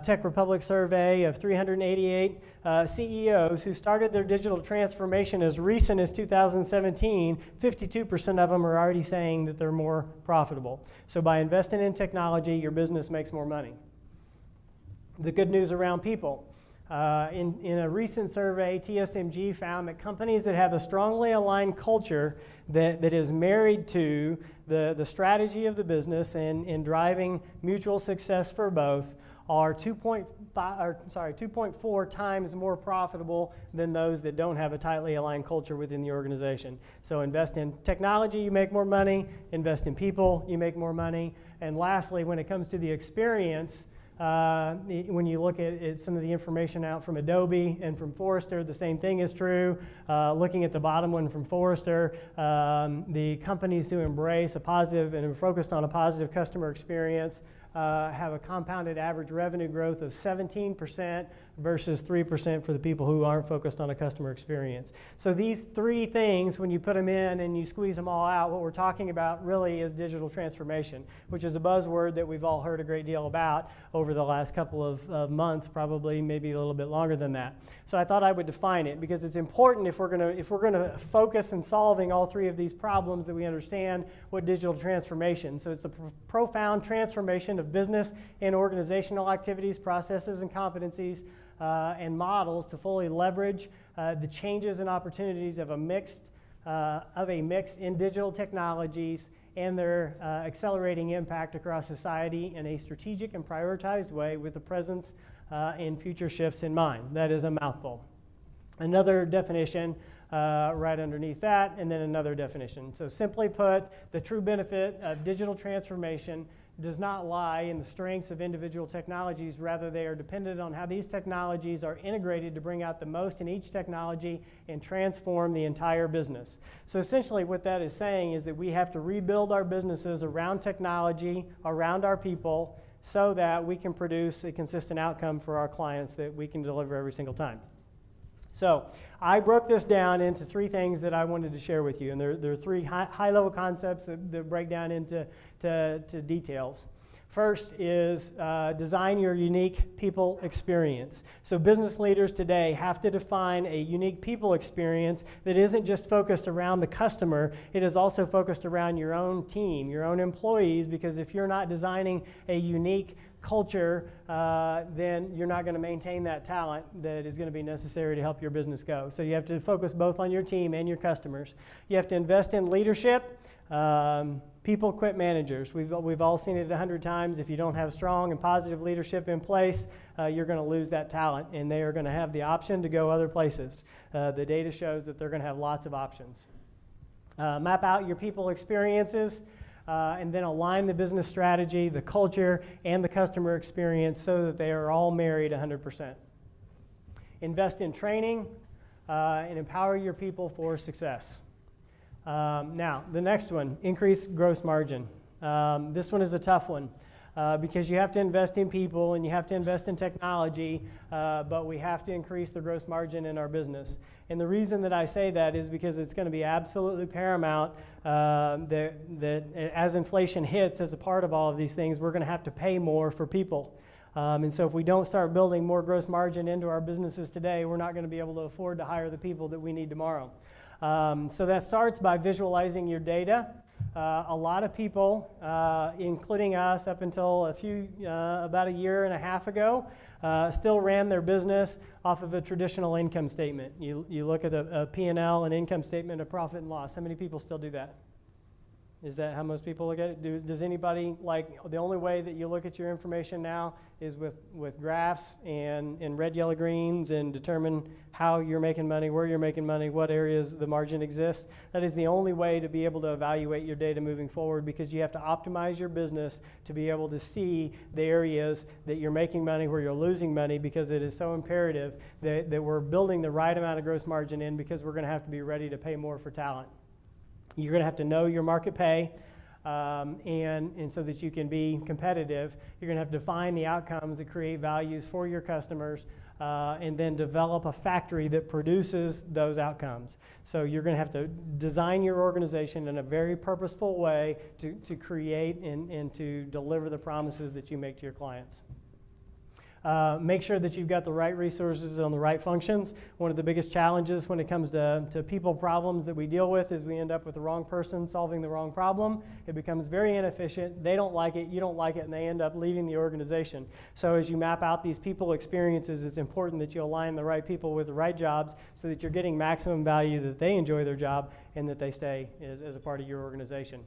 Tech Republic survey of 388 CEOs who started their digital transformation as recent as 2017, 52% of them are already saying that they're more profitable. So by investing in technology, your business makes more money. The good news around people. In a recent survey, TSMG found that companies that have a strongly aligned culture that is married to the strategy of the business and driving mutual success for both are 2.4 times more profitable than those that don't have a tightly aligned culture within the organization. So invest in technology, you make more money. Invest in people, you make more money. And lastly, when it comes to the experience, when you look at some of the information out from Adobe and from Forrester, the same thing is true. Looking at the bottom one from Forrester, the companies who embrace a positive and are focused on a positive customer experience have a compounded average revenue growth of 17% versus 3% for the people who aren't focused on a customer experience. So these three things, when you put them in and you squeeze them all out, what we're talking about really is digital transformation, which is a buzzword that we've all heard a great deal about over the last couple of months, probably maybe a little bit longer than that. So I thought I would define it, because it's important if we're going to focus in solving all three of these problems that we understand what digital transformation. So it's the profound transformation of business and organizational activities, processes, and competencies and models to fully leverage the changes and opportunities of a mix in digital technologies and their accelerating impact across society in a strategic and prioritized way, with the presence and future shifts in mind. That is a mouthful. Another definition right underneath that, and then another definition. So simply put, the true benefit of digital transformation does not lie in the strengths of individual technologies. Rather, they are dependent on how these technologies are integrated to bring out the most in each technology and transform the entire business. So essentially what that is saying is that we have to rebuild our businesses around technology, around our people, so that we can produce a consistent outcome for our clients that we can deliver every single time. So I broke this down into 3 things that I wanted to share with you, and there are 3 high-level concepts that break down into details. First is design your unique people experience. So business leaders today have to define a unique people experience that isn't just focused around the customer, it is also focused around your own team, your own employees, because if you're not designing a unique culture, then you're not going to maintain that talent that is going to be necessary to help your business go. So you have to focus both on your team and your customers. You have to invest in leadership. People quit managers. We've all seen it 100 times. If you don't have strong and positive leadership in place, you're going to lose that talent, and they are going to have the option to go other places. The data shows that they're going to have lots of options. Map out your people experiences, and then align the business strategy, the culture, and the customer experience so that they are all married 100%. Invest in training and empower your people for success. Now, the next one, increase gross margin. This one is a tough one because you have to invest in people and you have to invest in technology, but we have to increase the gross margin in our business. And the reason that I say that is because it's going to be absolutely paramount that as inflation hits as a part of all of these things, we're going to have to pay more for people. And so if we don't start building more gross margin into our businesses today, we're not going to be able to afford to hire the people that we need tomorrow. So that starts by visualizing your data. A lot of people, including us up until about a year and a half ago, still ran their business off of a traditional income statement. You look at a P&L, an income statement, a profit and loss. How many people still do that? Is that how most people look at it? Does anybody, like, the only way that you look at your information now is with graphs and red, yellow, greens and determine how you're making money, where you're making money, what areas the margin exists? That is the only way to be able to evaluate your data moving forward, because you have to optimize your business to be able to see the areas that you're making money, where you're losing money, because it is so imperative that we're building the right amount of gross margin in, because we're going to have to be ready to pay more for talent. You're going to have to know your market pay, and so that you can be competitive, you're going to have to define the outcomes that create values for your customers, and then develop a factory that produces those outcomes. So you're going to have to design your organization in a very purposeful way to create and to deliver the promises that you make to your clients. Make sure that you've got the right resources on the right functions. One of the biggest challenges when it comes to people problems that we deal with is we end up with the wrong person solving the wrong problem. It becomes very inefficient. They don't like it, you don't like it, and they end up leaving the organization. So as you map out these people experiences, it's important that you align the right people with the right jobs so that you're getting maximum value, that they enjoy their job, and that they stay as a part of your organization.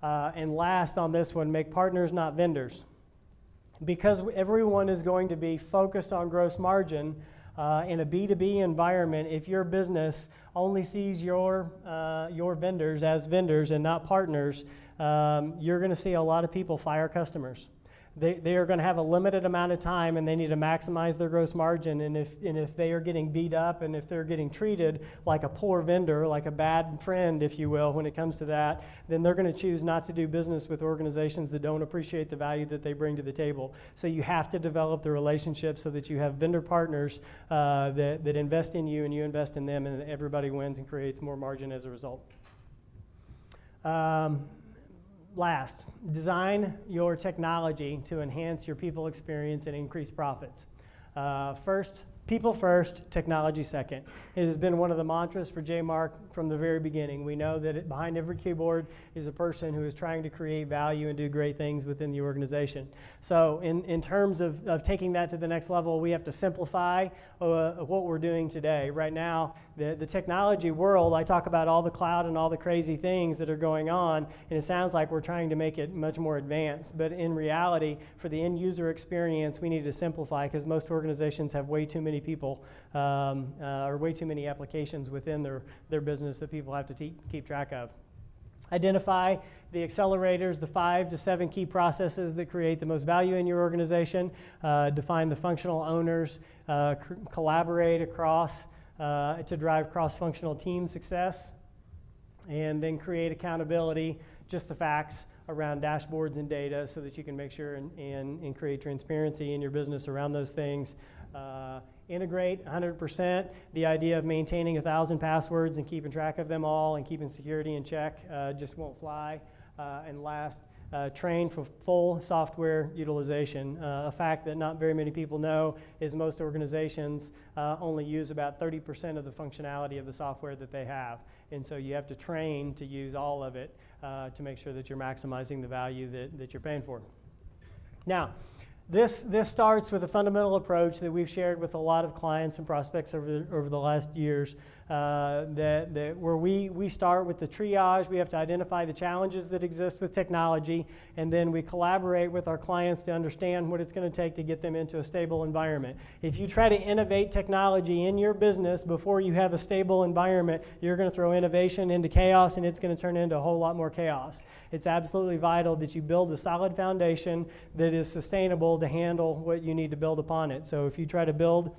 And last on this one, make partners, not vendors. Because everyone is going to be focused on gross margin in a B2B environment, if your business only sees your vendors as vendors and not partners, you're going to see a lot of people fire customers. They are going to have a limited amount of time, and they need to maximize their gross margin. And if they are getting beat up, and if they're getting treated like a poor vendor, like a bad friend, if you will, when it comes to that, then they're going to choose not to do business with organizations that don't appreciate the value that they bring to the table. So you have to develop the relationship so that you have vendor partners that invest in you and you invest in them, and everybody wins and creates more margin as a result. Last, design your technology to enhance your people experience and increase profits. People first, technology second. It has been one of the mantras for JMARK from the very beginning. We know that behind every keyboard is a person who is trying to create value and do great things within the organization. So in terms of taking that to the next level, we have to simplify what we're doing today. Right now, the technology world, I talk about all the cloud and all the crazy things that are going on, and it sounds like we're trying to make it much more advanced. But in reality, for the end user experience, we need to simplify, because most organizations have way too many people or way too many applications within their business that people have to keep track of. Identify the accelerators, the 5 to 7 key processes that create the most value in your organization. Define the functional owners. Collaborate across to drive cross-functional team success. and then create accountability, just the facts around dashboards and data so that you can make sure and create transparency in your business around those things. Integrate 100%. The idea of maintaining 1,000 passwords and keeping track of them all and keeping security in check just won't fly. And last, train for full software utilization. A fact that not very many people know is most organizations only use about 30% of the functionality of the software that they have. And so you have to train to use all of it to make sure that you're maximizing the value that you're paying for. Now, this starts with a fundamental approach that we've shared with a lot of clients and prospects over the last years, where we start with the triage. We have to identify the challenges that exist with technology, and then we collaborate with our clients to understand what it's going to take to get them into a stable environment. If you try to innovate technology in your business before you have a stable environment, you're going to throw innovation into chaos, and it's going to turn into a whole lot more chaos. It's absolutely vital that you build a solid foundation that is sustainable to handle what you need to build upon it. So if you try to build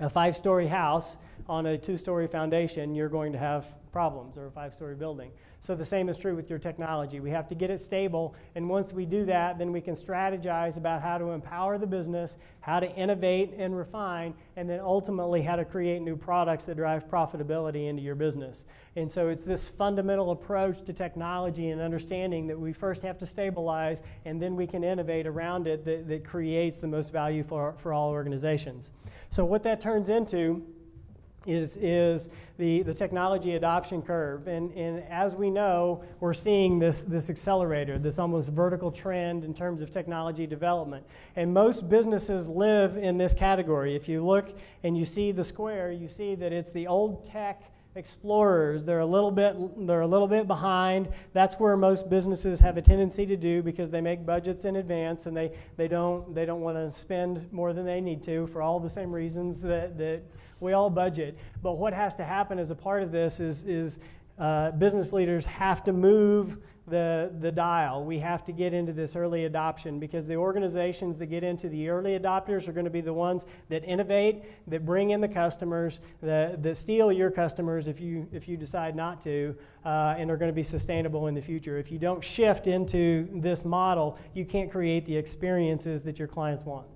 a 5-story house on a 2-story foundation, you're going to have problems, or a 5-story building. So the same is true with your technology. We have to get it stable, and once we do that, then we can strategize about how to empower the business, how to innovate and refine, and then ultimately how to create new products that drive profitability into your business. And so it's this fundamental approach to technology and understanding that we first have to stabilize, and then we can innovate around it that creates the most value for all organizations. So what that turns into is the technology adoption curve. And as we know, we're seeing this accelerator, this almost vertical trend in terms of technology development. And most businesses live in this category. If you look and you see the square, you see that it's the old tech explorers. They're a little bit behind. That's where most businesses have a tendency to do, because they make budgets in advance, and they don't want to spend more than they need to for all the same reasons that we all budget. But what has to happen as a part of this is business leaders have to move the dial. We have to get into this early adoption, because the organizations that get into the early adopters are going to be the ones that innovate, that bring in the customers, that steal your customers if you decide not to, and are going to be sustainable in the future. If you don't shift into this model, you can't create the experiences that your clients want.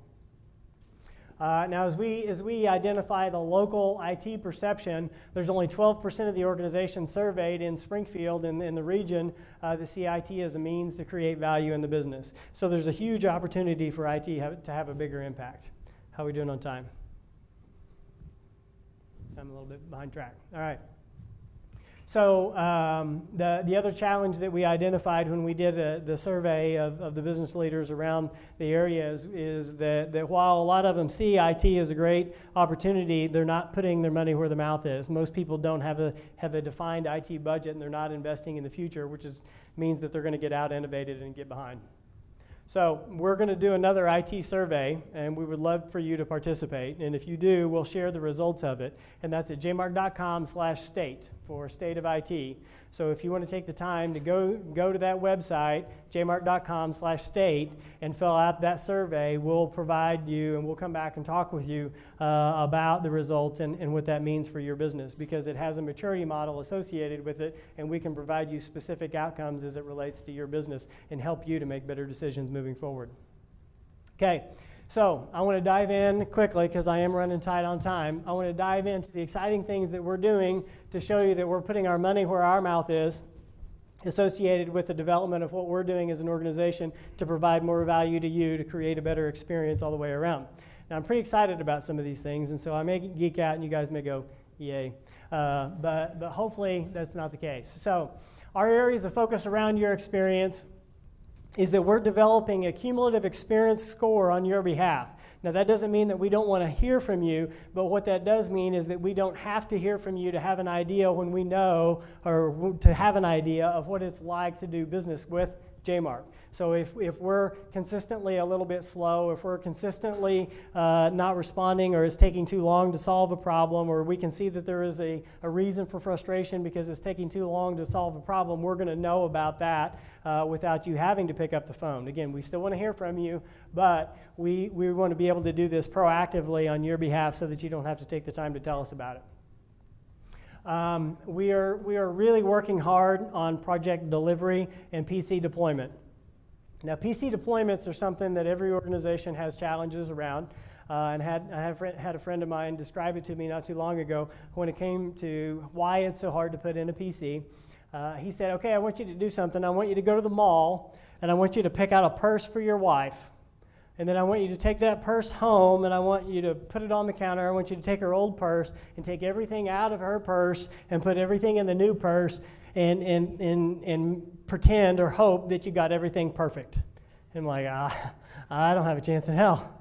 Now, as we identify the local IT perception, there's only 12% of the organizations surveyed in Springfield and in the region that see IT as a means to create value in the business. So there's a huge opportunity for IT to have a bigger impact. How are we doing on time? I'm a little bit behind track. All right. So the other challenge that we identified when we did the survey of the business leaders around the area is that while a lot of them see IT as a great opportunity, they're not putting their money where their mouth is. Most people don't have a defined IT budget, and they're not investing in the future, which means that they're going to get out innovated and get behind. So we're going to do another IT survey, and we would love for you to participate. And if you do, we'll share the results of it. And that's at jmark.com/state for State of IT. So if you want to take the time to go to that website, jmark.com/state, and fill out that survey, we'll provide you, and we'll come back and talk with you about the results and what that means for your business, because it has a maturity model associated with it, and we can provide you specific outcomes as it relates to your business and help you to make better decisions moving forward. Okay, so I want to dive in quickly, because I am running tight on time. I want to dive into the exciting things that we're doing to show you that we're putting our money where our mouth is, associated with the development of what we're doing as an organization to provide more value to you, to create a better experience all the way around. Now, I'm pretty excited about some of these things, and so I may geek out and you guys may go, yay. But hopefully that's not the case. So our areas of focus around your experience is that we're developing a cumulative experience score on your behalf. Now, that doesn't mean that we don't want to hear from you, but what that does mean is that we don't have to hear from you to have an idea when we know, or to have an idea of what it's like to do business with JMARK. So if we're consistently a little bit slow, if we're consistently not responding, or it's taking too long to solve a problem, or we can see that there is a reason for frustration because it's taking too long to solve a problem, we're going to know about that without you having to pick up the phone. Again, we still want to hear from you, but we want to be able to do this proactively on your behalf so that you don't have to take the time to tell us about it. We are really working hard on project delivery and PC deployment. Now, PC deployments are something that every organization has challenges around. I had a friend of mine describe it to me not too long ago when it came to why it's so hard to put in a PC. He said, okay, I want you to do something. I want you to go to the mall, and I want you to pick out a purse for your wife. And then I want you to take that purse home, and I want you to put it on the counter. I want you to take her old purse and take everything out of her purse and put everything in the new purse and pretend or hope that you got everything perfect. And I'm like, I don't have a chance in hell.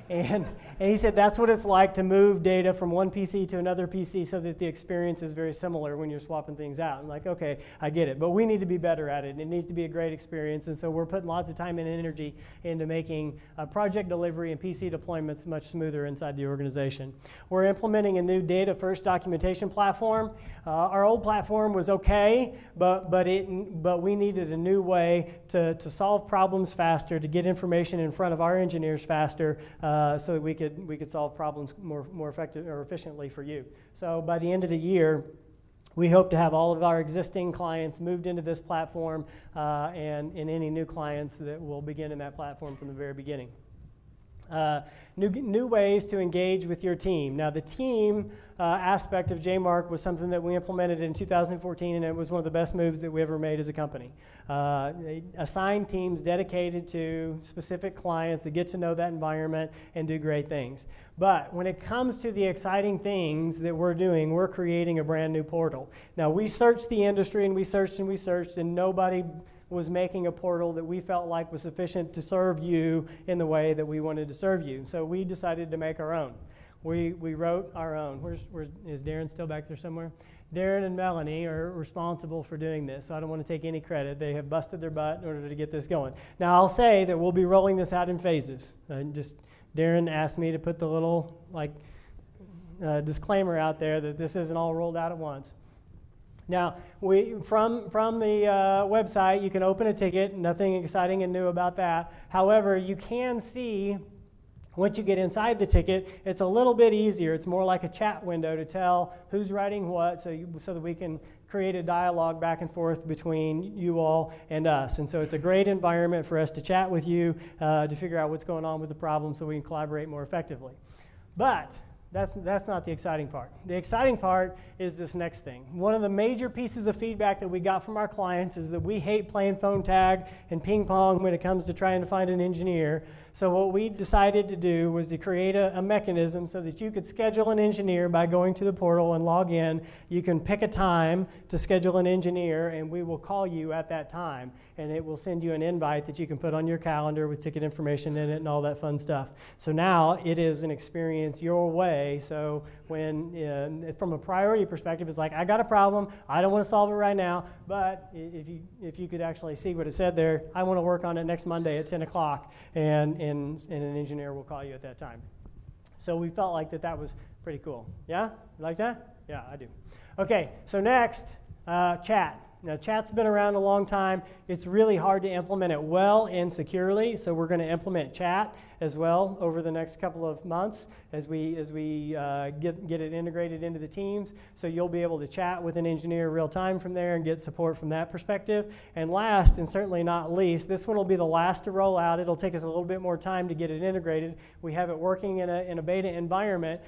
And he said that's what it's like to move data from one PC to another PC so that the experience is very similar when you're swapping things out. I'm like, okay, I get it. But we need to be better at it. And it needs to be a great experience. And so we're putting lots of time and energy into making project delivery and PC deployments much smoother inside the organization. We're implementing a new data-first documentation platform. Our old platform was okay, but we needed a new way to solve problems faster, to get information in front of our engineers faster, so that we could solve problems more effectively or efficiently for you. So by the end of the year, we hope to have all of our existing clients moved into this platform, and any new clients that will begin in that platform from the very beginning. New ways to engage with your team. Now, the team aspect of JMARK was something that we implemented in 2014, and it was one of the best moves that we ever made as a company. They assigned teams dedicated to specific clients that get to know that environment and do great things. But when it comes to the exciting things that we're doing, we're creating a brand new portal. Now, we searched the industry, and we searched, and nobody was making a portal that we felt like was sufficient to serve you in the way that we wanted to serve you. So we decided to make our own. We wrote our own. Is Darren still back there somewhere? Darren and Melanie are responsible for doing this, so I don't want to take any credit. They have busted their butt in order to get this going. Now, I'll say that we'll be rolling this out in phases. Darren asked me to put the little disclaimer out there that this isn't all rolled out at once. Now, from the website, you can open a ticket. Nothing exciting and new about that. However, you can see, once you get inside the ticket, it's a little bit easier. It's more like a chat window to tell who's writing what, so that we can create a dialogue back and forth between you all and us. And so it's a great environment for us to chat with you, to figure out what's going on with the problem so we can collaborate more effectively. But that's not the exciting part. The exciting part is this next thing. One of the major pieces of feedback that we got from our clients is that we hate playing phone tag and ping pong when it comes to trying to find an engineer. So what we decided to do was to create a mechanism so that you could schedule an engineer by going to the portal and log in. You can pick a time to schedule an engineer, and we will call you at that time. And it will send you an invite that you can put on your calendar with ticket information in it and all that fun stuff. So now it is an experience your way. So when, from a priority perspective, it's like, I got a problem, I don't want to solve it right now, but if you could actually see what it said there, I want to work on it next Monday at 10 o'clock, and an engineer will call you at that time. So we felt like that was pretty cool. Yeah? You like that? Yeah, I do. Okay, so next, chat. Now, chat's been around a long time. It's really hard to implement it well and securely, so we're going to implement chat as well over the next couple of months as we get it integrated into the teams. So you'll be able to chat with an engineer real time from there and get support from that perspective. And last, and certainly not least, this one will be the last to roll out. It'll take us a little bit more time to get it integrated. We have it working in a beta environment.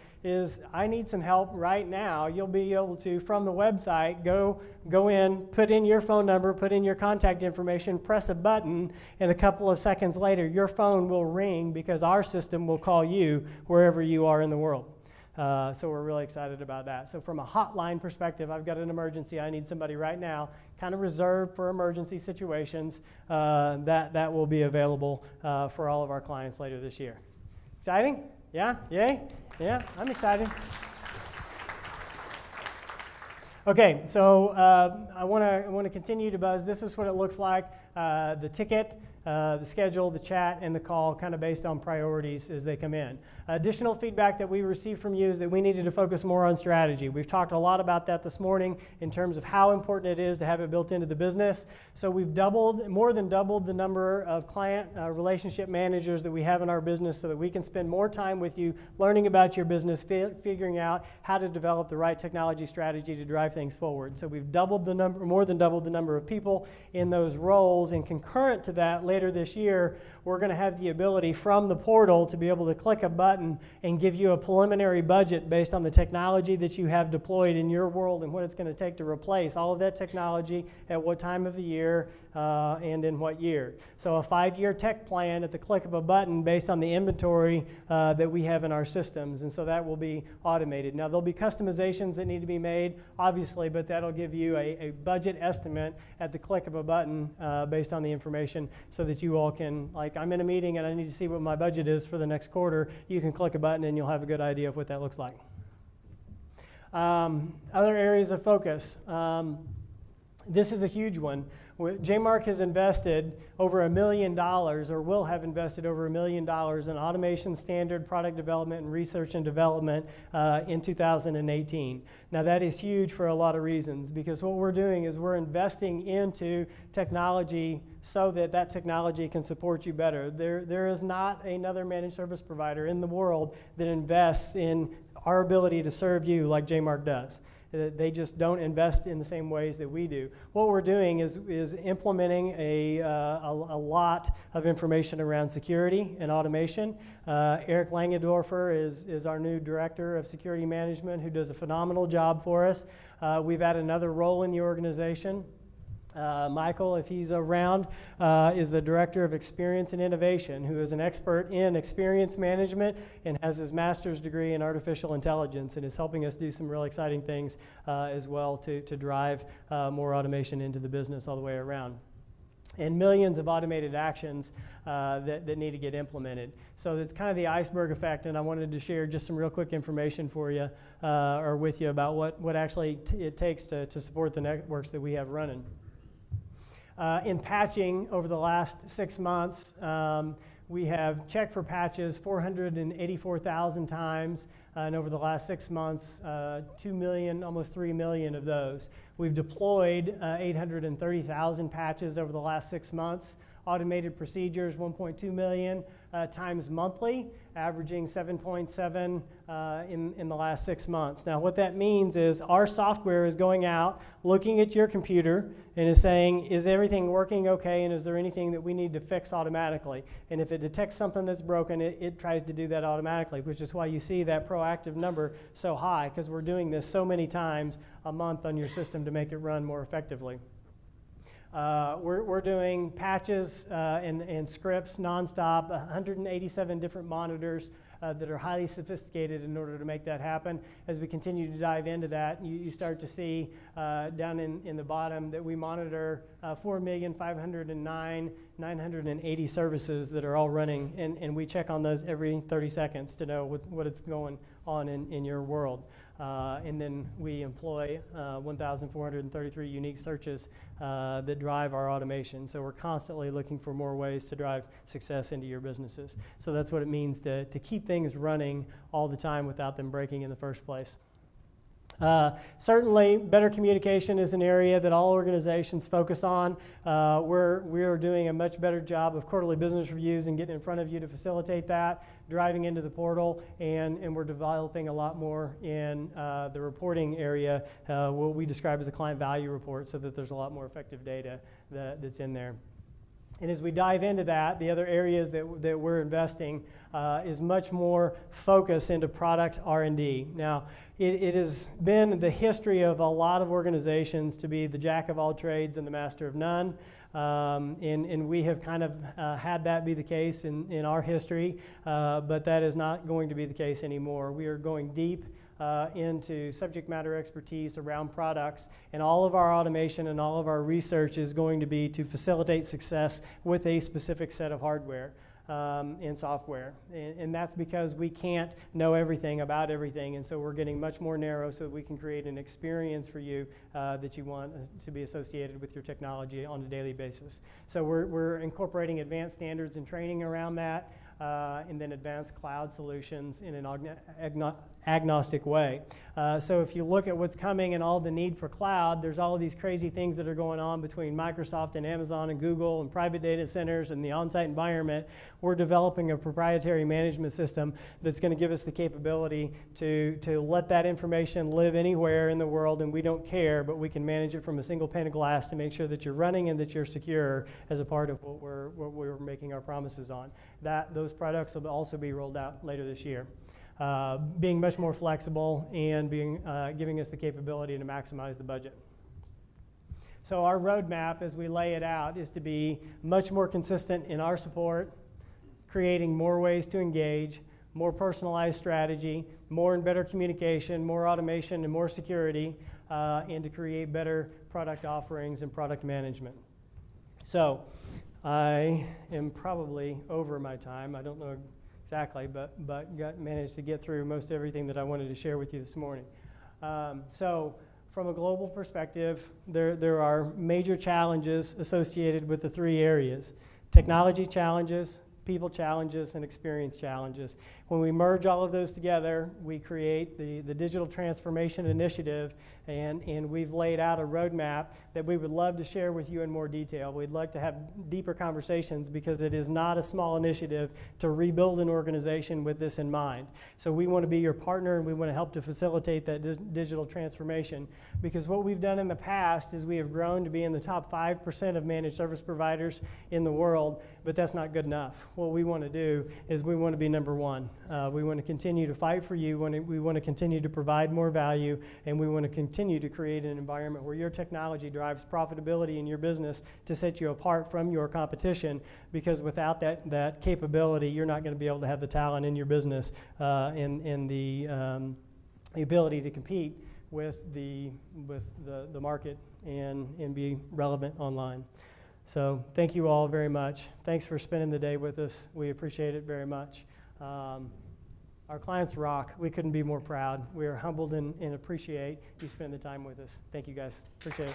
I need some help right now. You'll be able to, from the website, go in, put in your phone number, put in your contact information, press a button, and a couple of seconds later, your phone will ring because our system will call you wherever you are in the world. So we're really excited about that. So from a hotline perspective, I've got an emergency. I need somebody right now, kind of reserved for emergency situations. That will be available for all of our clients later this year. Exciting? Yeah? Yay? Yeah, I'm excited. Okay, so I want to continue to buzz. This is what it looks like. The ticket, the schedule, the chat, and the call, kind of based on priorities as they come in. Additional feedback that we received from you is that we needed to focus more on strategy. We've talked a lot about that this morning in terms of how important it is to have it built into the business. So we've more than doubled the number of client relationship managers that we have in our business so that we can spend more time with you learning about your business, figuring out how to develop the right technology strategy to drive things forward. So we've more than doubled the number of people in those roles, and concurrent to that, later this year, we're going to have the ability from the portal to be able to click a button and give you a preliminary budget based on the technology that you have deployed in your world and what it's going to take to replace all of that technology at what time of the year and in what year. So a 5-year tech plan at the click of a button based on the inventory that we have in our systems, and so that will be automated. Now there'll be customizations that need to be made, obviously, but that'll give you a budget estimate at the click of a button based on the information so that you all can, like, I'm in a meeting and I need to see what my budget is for the next quarter. You can click a button and you'll have a good idea of what that looks like. Other areas of focus. This is a huge one. JMARK has invested over $1 million, or will have invested over $1 million in automation standard product development and research and development in 2018. Now that is huge for a lot of reasons, because what we're doing is we're investing into technology so that that technology can support you better. There is not another managed service provider in the world that invests in our ability to serve you like JMARK does. They just don't invest in the same ways that we do. What we're doing is implementing a lot of information around security and automation. Eric Langendorfer is our new Director of Security Management, who does a phenomenal job for us. We've added another role in the organization. Michael, if he's around, is the Director of Experience and Innovation, who is an expert in experience management and has his master's degree in artificial intelligence, and is helping us do some really exciting things as well to drive more automation into the business all the way around. And millions of automated actions that need to get implemented. So it's kind of the iceberg effect, and I wanted to share just some real quick information for you or with you about what actually it takes to support the networks that we have running. In patching over the last 6 months, we have checked for patches 484,000 times, and over the last 6 months, 2 million, almost 3 million of those. We've deployed 830,000 patches over the last 6 months. Automated procedures, 1.2 million times monthly, averaging 7.7 in the last 6 months. Now what that means is our software is going out, looking at your computer, and is saying, is everything working okay, and is there anything that we need to fix automatically? And if it detects something that's broken, it tries to do that automatically, which is why you see that proactive number so high, because we're doing this so many times a month on your system to make it run more effectively. We're doing patches and scripts nonstop, 187 different monitors that are highly sophisticated in order to make that happen. As we continue to dive into that, you start to see down in the bottom that we monitor 4,509,980 services that are all running, and we check on those every 30 seconds to know what it's going on in your world. And then we employ 1,433 unique searches that drive our automation. So we're constantly looking for more ways to drive success into your businesses. So that's what it means to keep things running all the time without them breaking in the first place. Certainly, better communication is an area that all organizations focus on. We are doing a much better job of quarterly business reviews and getting in front of you to facilitate that, driving into the portal, and we're developing a lot more in the reporting area, what we describe as a client value report, so that there's a lot more effective data that's in there. And as we dive into that, the other areas that we're investing is much more focus into product R&D. Now, it has been the history of a lot of organizations to be the jack of all trades and the master of none. And we have kind of had that be the case in our history, but that is not going to be the case anymore. We are going deep into subject matter expertise around products, and all of our automation and all of our research is going to be to facilitate success with a specific set of hardware. in software. And that's because we can't know everything about everything, and so we're getting much more narrow so that we can create an experience for you that you want to be associated with your technology on a daily basis. So we're incorporating advanced standards and training around that, and then advanced cloud solutions in an agnostic way. So if you look at what's coming and all the need for cloud, there's all of these crazy things that are going on between Microsoft and Amazon and Google and private data centers and the on-site environment. We're developing a proprietary management system that's going to give us the capability to let that information live anywhere in the world, and we don't care, but we can manage it from a single pane of glass to make sure that you're running and that you're secure as a part of what we're making our promises on. Those products will also be rolled out later this year. Being much more flexible and giving us the capability to maximize the budget. So our roadmap, as we lay it out, is to be much more consistent in our support, creating more ways to engage, more personalized strategy, more and better communication, more automation and more security, and to create better product offerings and product management. So I am probably over my time. I don't know exactly, but managed to get through most everything that I wanted to share with you this morning. So from a global perspective, there are major challenges associated with the three areas: technology challenges, people challenges, and experience challenges. When we merge all of those together, we create the Digital Transformation Initiative, and we've laid out a roadmap that we would love to share with you in more detail. We'd like to have deeper conversations because it is not a small initiative to rebuild an organization with this in mind. So we want to be your partner, and we want to help to facilitate that digital transformation, because what we've done in the past is we have grown to be in the top 5% of managed service providers in the world, but that's not good enough. What we want to do is we want to be number one. We want to continue to fight for you. We want to continue to provide more value, and we want to continue to create an environment where your technology drives profitability in your business to set you apart from your competition, because without that capability, you're not going to be able to have the talent in your business and the ability to compete with the market and be relevant online. So thank you all very much. Thanks for spending the day with us. We appreciate it very much. Our clients rock. We couldn't be more proud. We are humbled and appreciate you spending the time with us. Thank you, guys. Appreciate it.